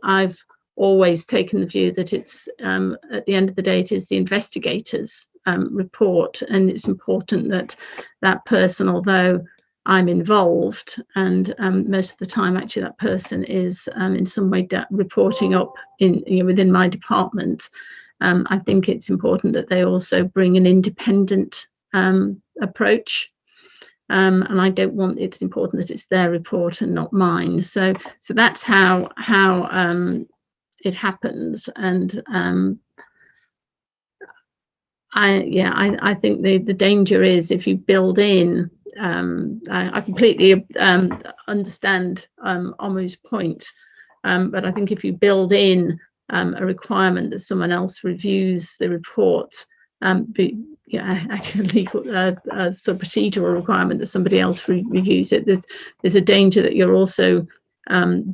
I've always taken the view that it's at the end of the day, it is the investigators' report, and it's important that that person, although I'm involved, and most of the time actually that person is in some way reporting up within my department. I think it's important that they also bring an independent approach, and I don't want, it's important that it's their report and not mine. So that's how it happens, and I think the danger is if you build in. I completely understand Omu's point, but I think if you build in a requirement that someone else reviews the report, actually legal, so procedural requirement that somebody else reviews it, there's a danger that you're also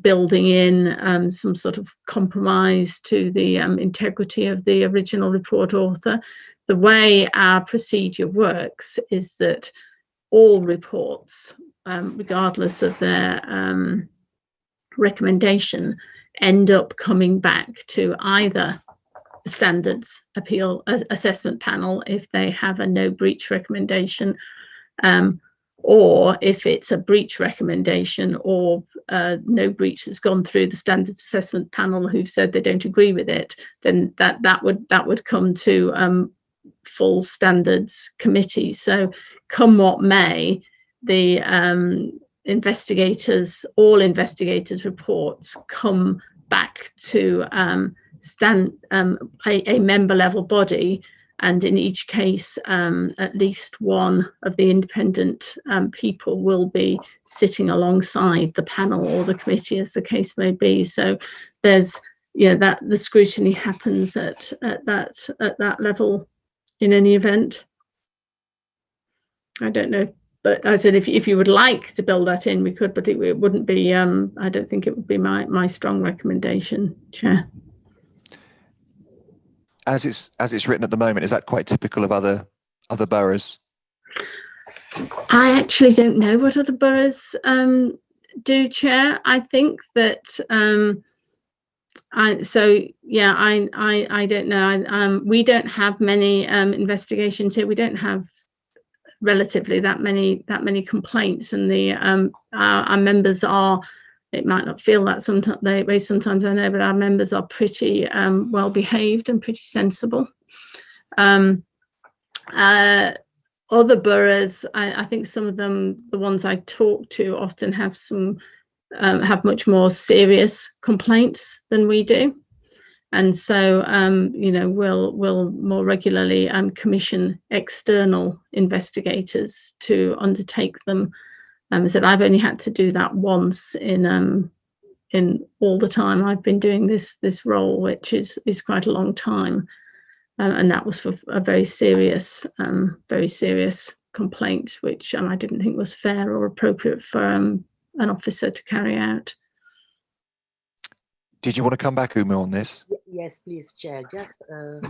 building in some sort of compromise to the integrity of the original report author. The way our procedure works is that all reports, regardless of their recommendation, end up coming back to either the standards appeal assessment panel if they have a no breach recommendation, or if it's a breach recommendation or no breach that's gone through the standards assessment panel who've said they don't agree with it, then that would come to full standards committee. So come what may, the all investigators reports come back to a member level body, and in each case at least one of the independent people will be sitting alongside the panel or the committee, as the case may be. So there's that the scrutiny happens at that level in any event. I don't know, but I said if you would like to build that in, we could, but it wouldn't be. I don't think it would be my strong recommendation, Chair. As it's written at the moment, is that quite typical of other boroughs? I actually don't know what other boroughs do, Chair. I think that I don't know. We don't have many investigations here. We don't have relatively that many complaints, and our members are. It might not feel that sometimes I know, but our members are pretty well behaved and pretty sensible. Other boroughs, I think some of them, the ones I talk to, often have have much more serious complaints than we do, and so we'll more regularly commission external investigators to undertake them. I said I've only had to do that once in all the time I've been doing this role, which is quite a long time, and that was for a very serious complaint, which I didn't think was fair or appropriate for an officer to carry out. Did you want to come back, Uma, on this? Yes, please, Chair. Just a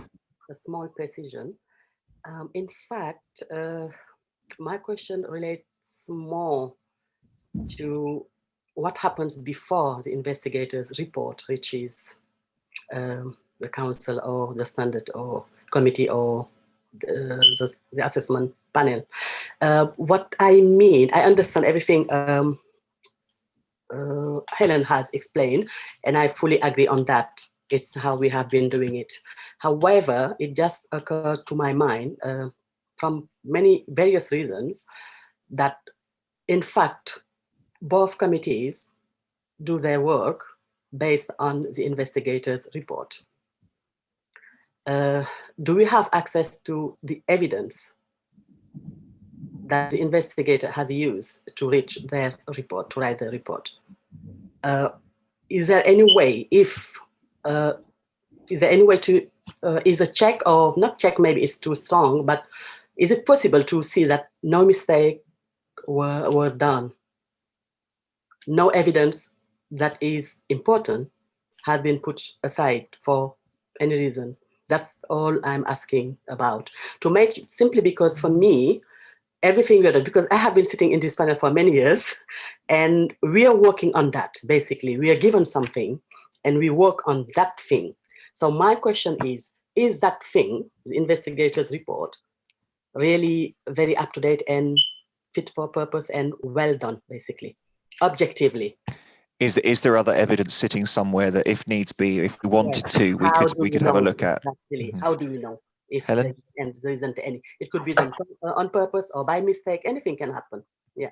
small precision. In fact, my question relates more to what happens before the investigators report, which is the council or the standard or committee or the assessment panel. What I mean, I understand everything Helen has explained, and I fully agree on that. It's how we have been doing it. However, it just occurs to my mind from many various reasons that, in fact, both committees do their work based on the investigator's report. Do we have access to the evidence that the investigator has used to reach their report, to write the report? Is there any way, is there any way to, is a check, or not check, maybe it's too strong, but is it possible to see that no mistake was done? No evidence that is important has been put aside for any reasons. That's all I'm asking about. To make, simply because for me, everything we're doing, because I have been sitting in this panel for many years, and we are working on that, basically. We are given something, and we work on that thing. So my question is that thing, the investigator's report, really very up-to-date and fit for purpose and well done, basically, objectively? Is there other evidence sitting somewhere that, if needs be, if we wanted to, we could have a look at? Exactly. How do we know if Helen? there isn't any? It could be done on purpose or by mistake. Anything can happen. Yeah.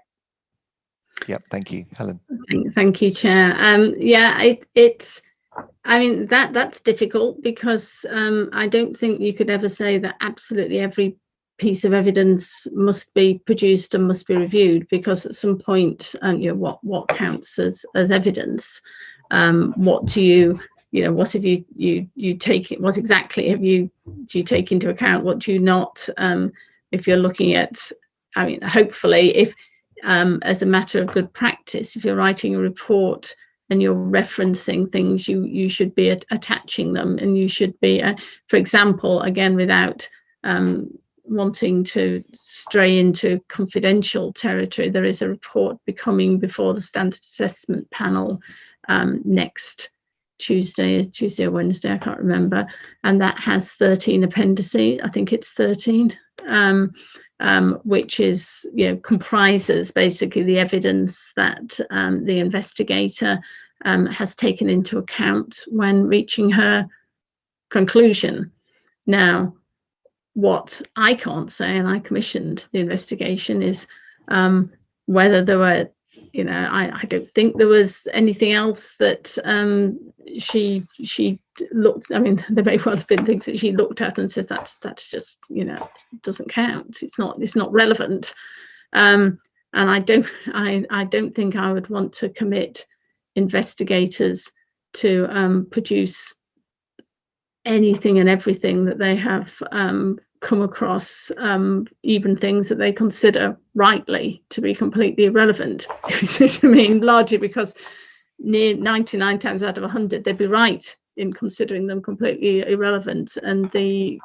Yeah. Thank you, Helen. Thank you, Chair. Yeah, it's. I mean, that's difficult, because I don't think you could ever say that absolutely every piece of evidence must be produced and must be reviewed, because at some point, you know, what counts as evidence? What do you know? What have you take? What exactly do you take into account? What do you not? If you're looking at, I mean, hopefully, if as a matter of good practice, if you're writing a report and you're referencing things, you should be attaching them, and you should be, for example, again, without wanting to stray into confidential territory, there is a report coming before the Standard Assessment Panel next Tuesday or Wednesday, I can't remember, and that has 13 appendices. I think it's 13, which is, you know, comprises basically the evidence that the investigator has taken into account when reaching her conclusion. Now, what I can't say, and I commissioned the investigation, is whether there were, you know, I don't think there was anything else that she looked. I mean, there may well have been things that she looked at and says that's just, you know, doesn't count. It's not relevant. And I don't think I would want to commit investigators to produce anything and everything that they have come across, even things that they consider rightly to be completely irrelevant. I mean, largely because near 99 times out of 100 they'd be right in considering them completely irrelevant, and the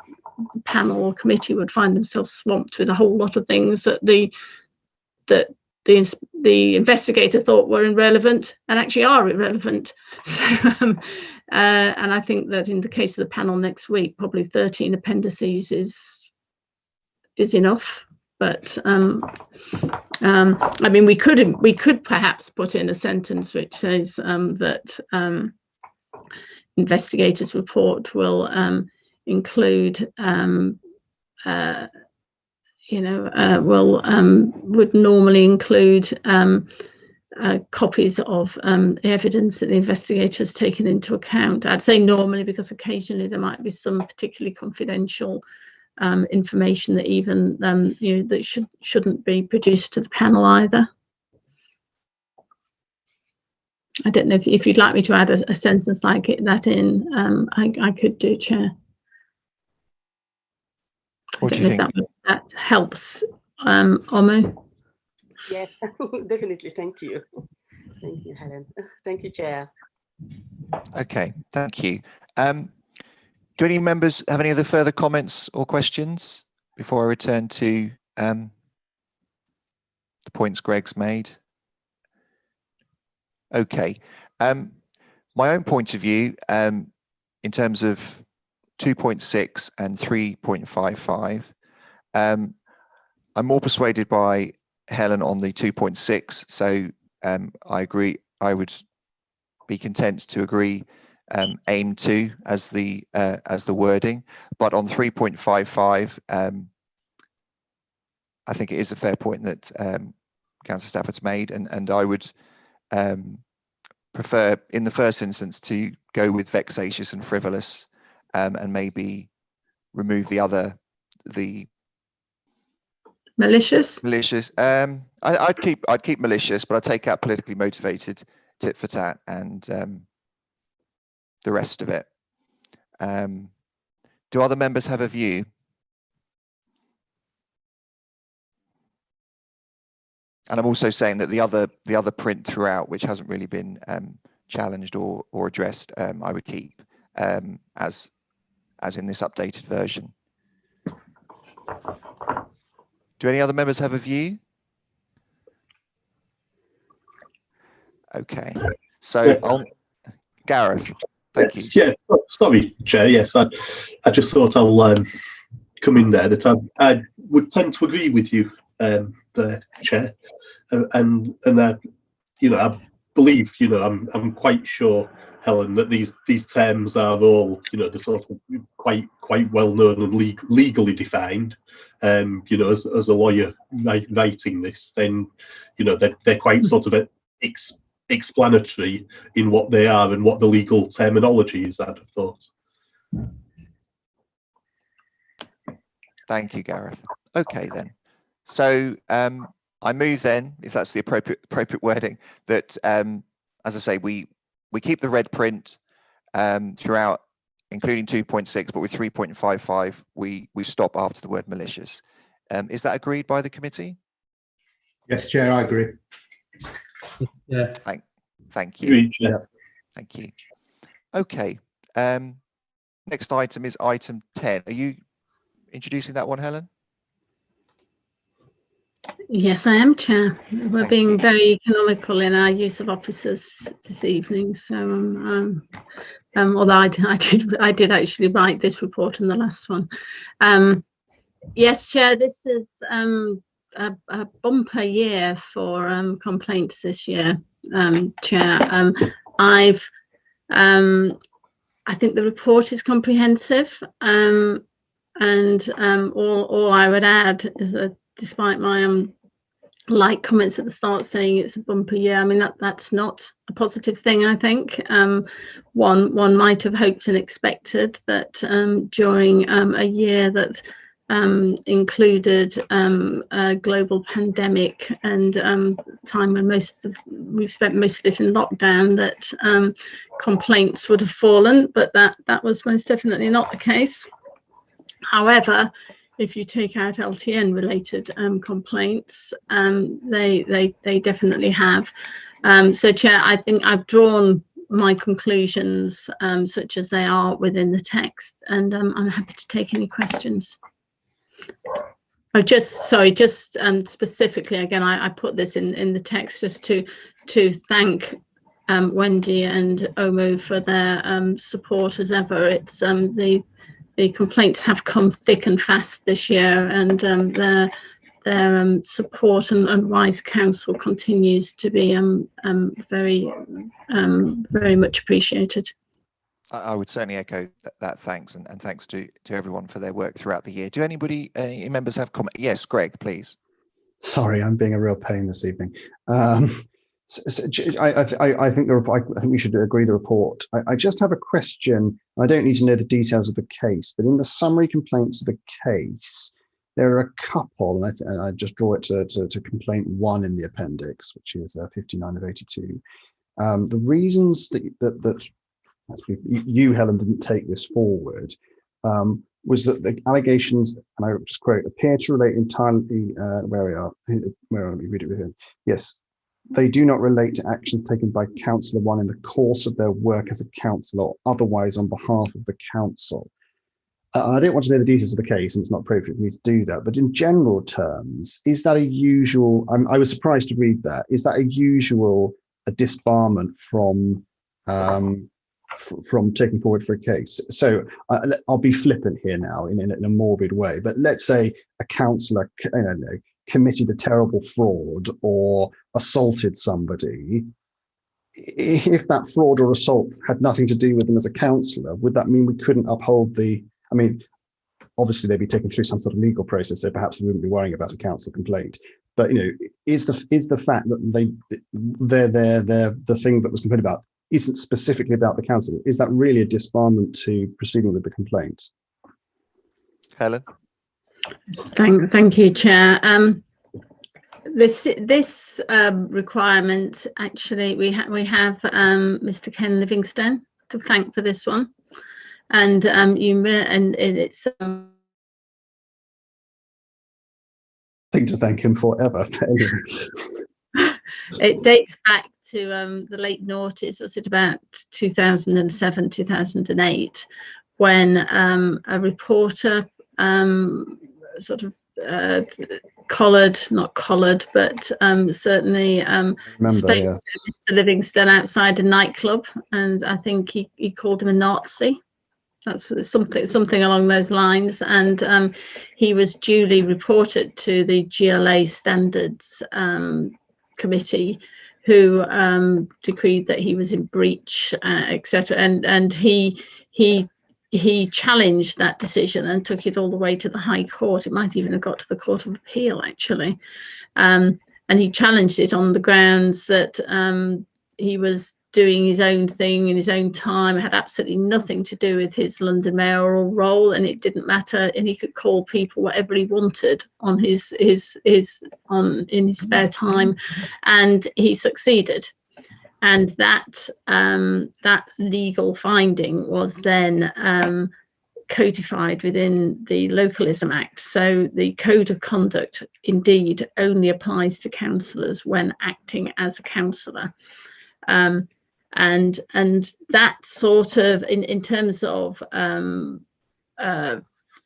panel or committee would find themselves swamped with a whole lot of things that the investigator thought were irrelevant and actually are irrelevant. So and I think that in the case of the panel next week, probably 13 appendices is enough. But I mean, we could perhaps put in a sentence which says that investigators' report will include would normally include copies of evidence that the investigator has taken into account. I'd say normally, because occasionally there might be some particularly confidential information that even that shouldn't be produced to the panel either. I don't know if you'd like me to add a sentence like that in. I could do, Chair. What do you think? That helps, Omo. Yeah, definitely. Thank you. Thank you, Helen. Thank you, Chair. Okay, thank you. Do any members have any other further comments or questions before I return to the points Greg's made? Okay. My own point of view, in terms of 2.6 and 3.55, I'm more persuaded by Helen on the 2.6, so I agree. I would be content to agree aim to as the wording, but on 3.55, I think it is a fair point that Councillor Stafford's made, and I would prefer in the first instance to go with vexatious and frivolous, and maybe remove the Malicious? malicious. I'd keep malicious, but I'd take out politically motivated, tit for tat, and the rest of it. Do other members have a view? And I'm also saying that the other print throughout, which hasn't really been challenged or addressed, I would keep as in this updated version. Do any other members have a view? Okay, so Gareth, thank you. Yeah, sorry, Chair. Yes, I just thought I'll come in there that I would tend to agree with you, there, Chair, and I, I believe, I'm quite sure, Helen, that these terms are all, they're sort of quite well known and legally defined. As a lawyer writing this, then they're quite sort of explanatory in what they are and what the legal terminology is, I'd have thought. Thank you, Gareth. Okay then. So I move then, if that's the appropriate wording, that as I say, we keep the red print throughout, including 2.6, but with 3.55 we stop after the word malicious. Is that agreed by the committee? Yes, Chair, I agree. Yeah. Thank you. Agreed, Chair. Yeah. Thank you. Okay. Next item is item 10. Are you introducing that one, Helen? Yes, I am, Chair. We're Thank being you. very economical in our use of officers this evening. So, although I did actually write this report and the last one. Yes, Chair. This is a bumper year for complaints this year, Chair. I think the report is comprehensive, and all I would add is that, despite my light comments at the start saying it's a bumper year, I mean that's not a positive thing. I think one might have hoped and expected that during a year that included a global pandemic and time when we've spent most of it in lockdown, that complaints would have fallen, but that was most definitely not the case. However, if you take out LTN related complaints, they definitely have. So, Chair, I think I've drawn my conclusions such as they are within the text, and I'm happy to take any questions. Just specifically, again, I put this in the text just to thank Wendy and Omo for their support as ever. It's the complaints have come thick and fast this year, and their support and wise counsel continues to be very much appreciated. I would certainly echo that thanks, and thanks to everyone for their work throughout the year. Do any members have comment? Yes, Greg, please. Sorry, I'm being a real pain this evening. I think we should agree the report. I just have a question. I don't need to know the details of the case, but in the summary complaints of the case, there are a couple, and I just draw it to complaint 1 in the appendix, which is 59 of 82. The reasons that actually you, Helen, didn't take this forward was that the allegations, and I just quote, appear to relate entirely, where are we? Read it with him. Yes. They do not relate to actions taken by Councillor 1 in the course of their work as a councillor or otherwise on behalf of the council. I don't want to know the details of the case, and it's not appropriate for me to do that, but in general terms, is that a usual, I was surprised to read that, is that a disbarment from taking forward for a case? So I'll be flippant here now in a morbid way, but let's say a councillor, committed a terrible fraud or assaulted somebody. If that fraud or assault had nothing to do with them as a councillor, would that mean we couldn't uphold obviously they'd be taken through some sort of legal process, so perhaps we wouldn't be worrying about a council complaint. But is the fact that the thing that was complained about isn't specifically about the council, is that really a disbarment to proceeding with the complaint? Helen? Thank you, Chair. This requirement, actually, we have Mr. Ken Livingstone to thank for this one, and it's thing to thank him for ever. It dates back to the late noughties. Was it about 2007, 2008, when a reporter sort of not collared, but certainly spoke to Mr. Livingstone outside a nightclub, and I think he called him a Nazi. That's something along those lines, and he was duly reported to the GLA standards committee, who decreed that he was in breach, etc. And he challenged that decision and took it all the way to the High Court. It might even have got to the Court of Appeal, actually, and he challenged it on the grounds that he was doing his own thing in his own time. It had absolutely nothing to do with his London mayoral role, and it didn't matter, and he could call people whatever he wanted on in his spare time, and he succeeded. And that legal finding was then codified within the Localism Act. So the code of conduct indeed only applies to councillors when acting as a councillor. And that sort of, in terms of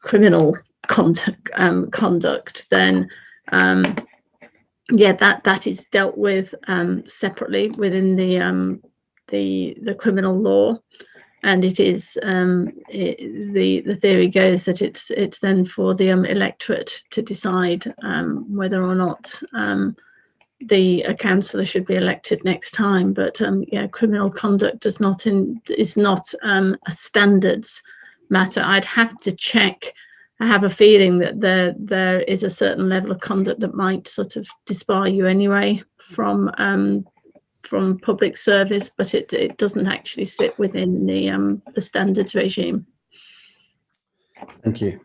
criminal conduct, then yeah, that is dealt with separately within the criminal law, and it is the theory goes that it's then for the electorate to decide whether or not a councillor should be elected next time. But yeah, criminal conduct is not a standards matter. I'd have to check. I have a feeling that there is a certain level of conduct that might sort of disbar you anyway from public service, but it doesn't actually sit within the standards regime. Thank you.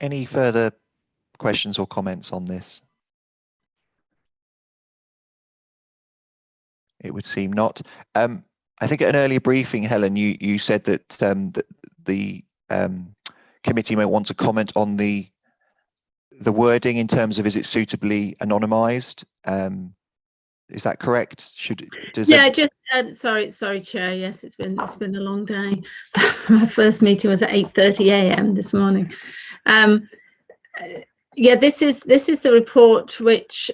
Any further questions or comments on this? It would seem not. I think at an earlier briefing, Helen, you said that the committee may want to comment on the wording in terms of, is it suitably anonymized? Is that correct? Sorry, Chair. Yes, it's been a long day. My first meeting was at 8:30 a.m. this morning. Yeah, this is the report which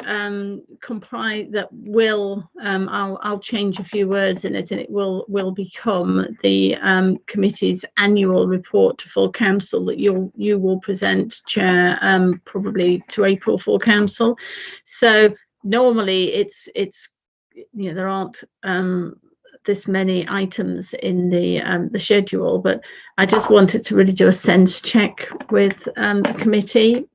comprise that will I'll change a few words in it, and it will become the committee's annual report to full council that you will present, Chair, probably to April full council. So normally it's there aren't this many items in the schedule, but I just wanted to really do a sense check with the committee,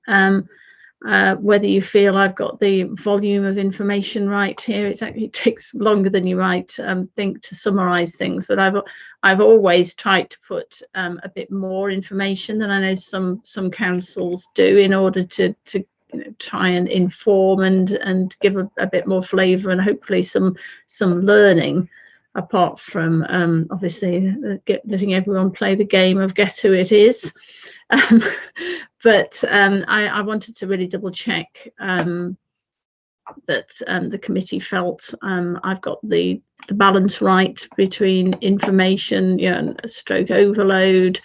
whether you feel I've got the volume of information right here. It takes longer than you might think to summarize things, but I've always tried to put a bit more information than I know some councils do, in order to try and inform and give a bit more flavour and hopefully some learning, apart from obviously letting everyone play the game of guess who it is. But I wanted to really double check that the committee felt I've got the balance right between information, and stroke overload.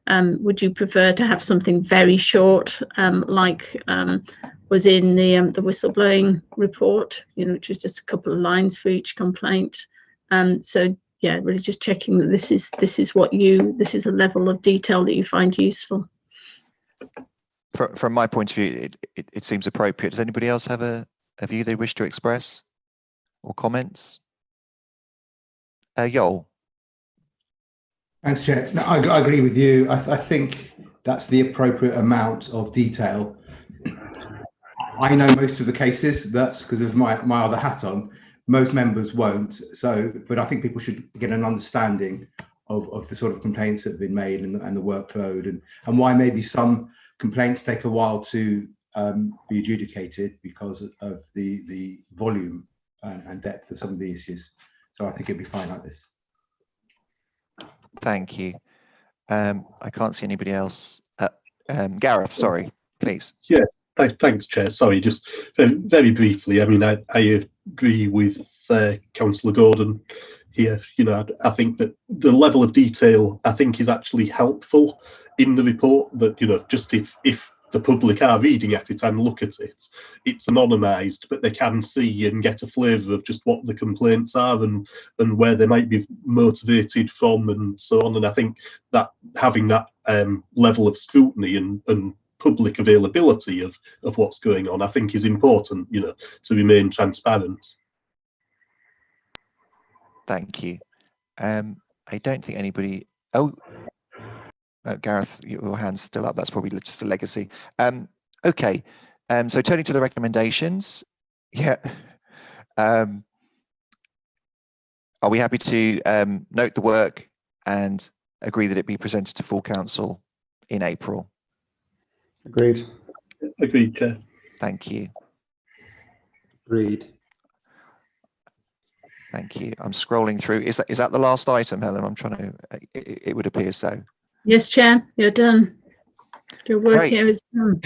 Would you prefer to have something very short, like was in the whistleblowing report, which was just a couple of lines for each complaint? So yeah, really just checking that this is a level of detail that you find useful. From my point of view, it seems appropriate. Does anybody else have a view they wish to express or comments? Yoel. Thanks, Chair. No, I agree with you. I think that's the appropriate amount of detail. I know most of the cases. That's because of my other hat on. Most members won't. So, but I think people should get an understanding of the sort of complaints that have been made and the workload and why maybe some complaints take a while to be adjudicated because of the volume and depth of some of the issues. So I think it'd be fine like this. Thank you. I can't see anybody else. Gareth, sorry, please. Yes, thanks, Chair. Sorry, just very briefly. I mean, I agree with Councillor Gordon here. You know, I think that the level of detail I think is actually helpful in the report. That, you know, just if the public are reading at it and look at it, it's anonymised, but they can see and get a flavour of just what the complaints are and where they might be motivated from and so on. And I think that having that level of scrutiny and public availability of what's going on, I think is important, you know, to remain transparent. Thank you. I don't think anybody. Gareth, your hand's still up. That's probably just a legacy. Okay. So turning to the recommendations, yeah. Are we happy to note the work and agree that it be presented to full council in April? Agreed. Agreed, Chair. Thank you. Agreed. Thank you. I'm scrolling through. Is that the last item, Helen? I'm trying to. It would appear so. Yes, Chair, you're done. Your work Great. here is done.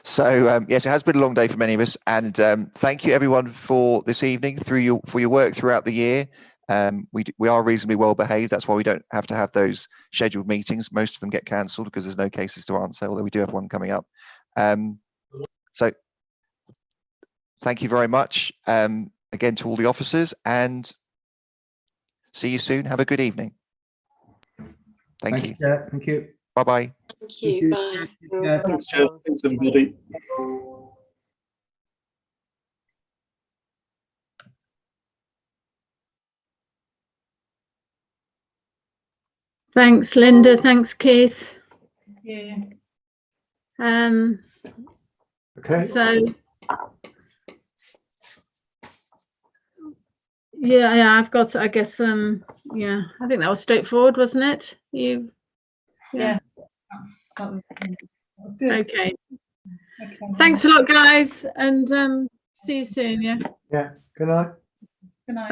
So yes, it has been a long day for many of us, and thank you everyone for this evening for your work throughout the year. We are reasonably well behaved. That's why we don't have to have those scheduled meetings. Most of them get cancelled because there's no cases to answer, although we do have one coming up. So thank you very much again to all the officers, and see you soon. Have a good evening. Thank you. Yeah, thank you. Bye-bye. Thank you. Bye. Yeah. Thanks, Chair. Thanks, everybody. Thanks, Linda. Thanks, Keith. Yeah. Okay. So yeah, I've got, I guess, yeah, I think that was straightforward, wasn't it? Yeah. That was good. Okay. Okay. Thanks a lot, guys, and see you soon. Yeah. Yeah. Good night.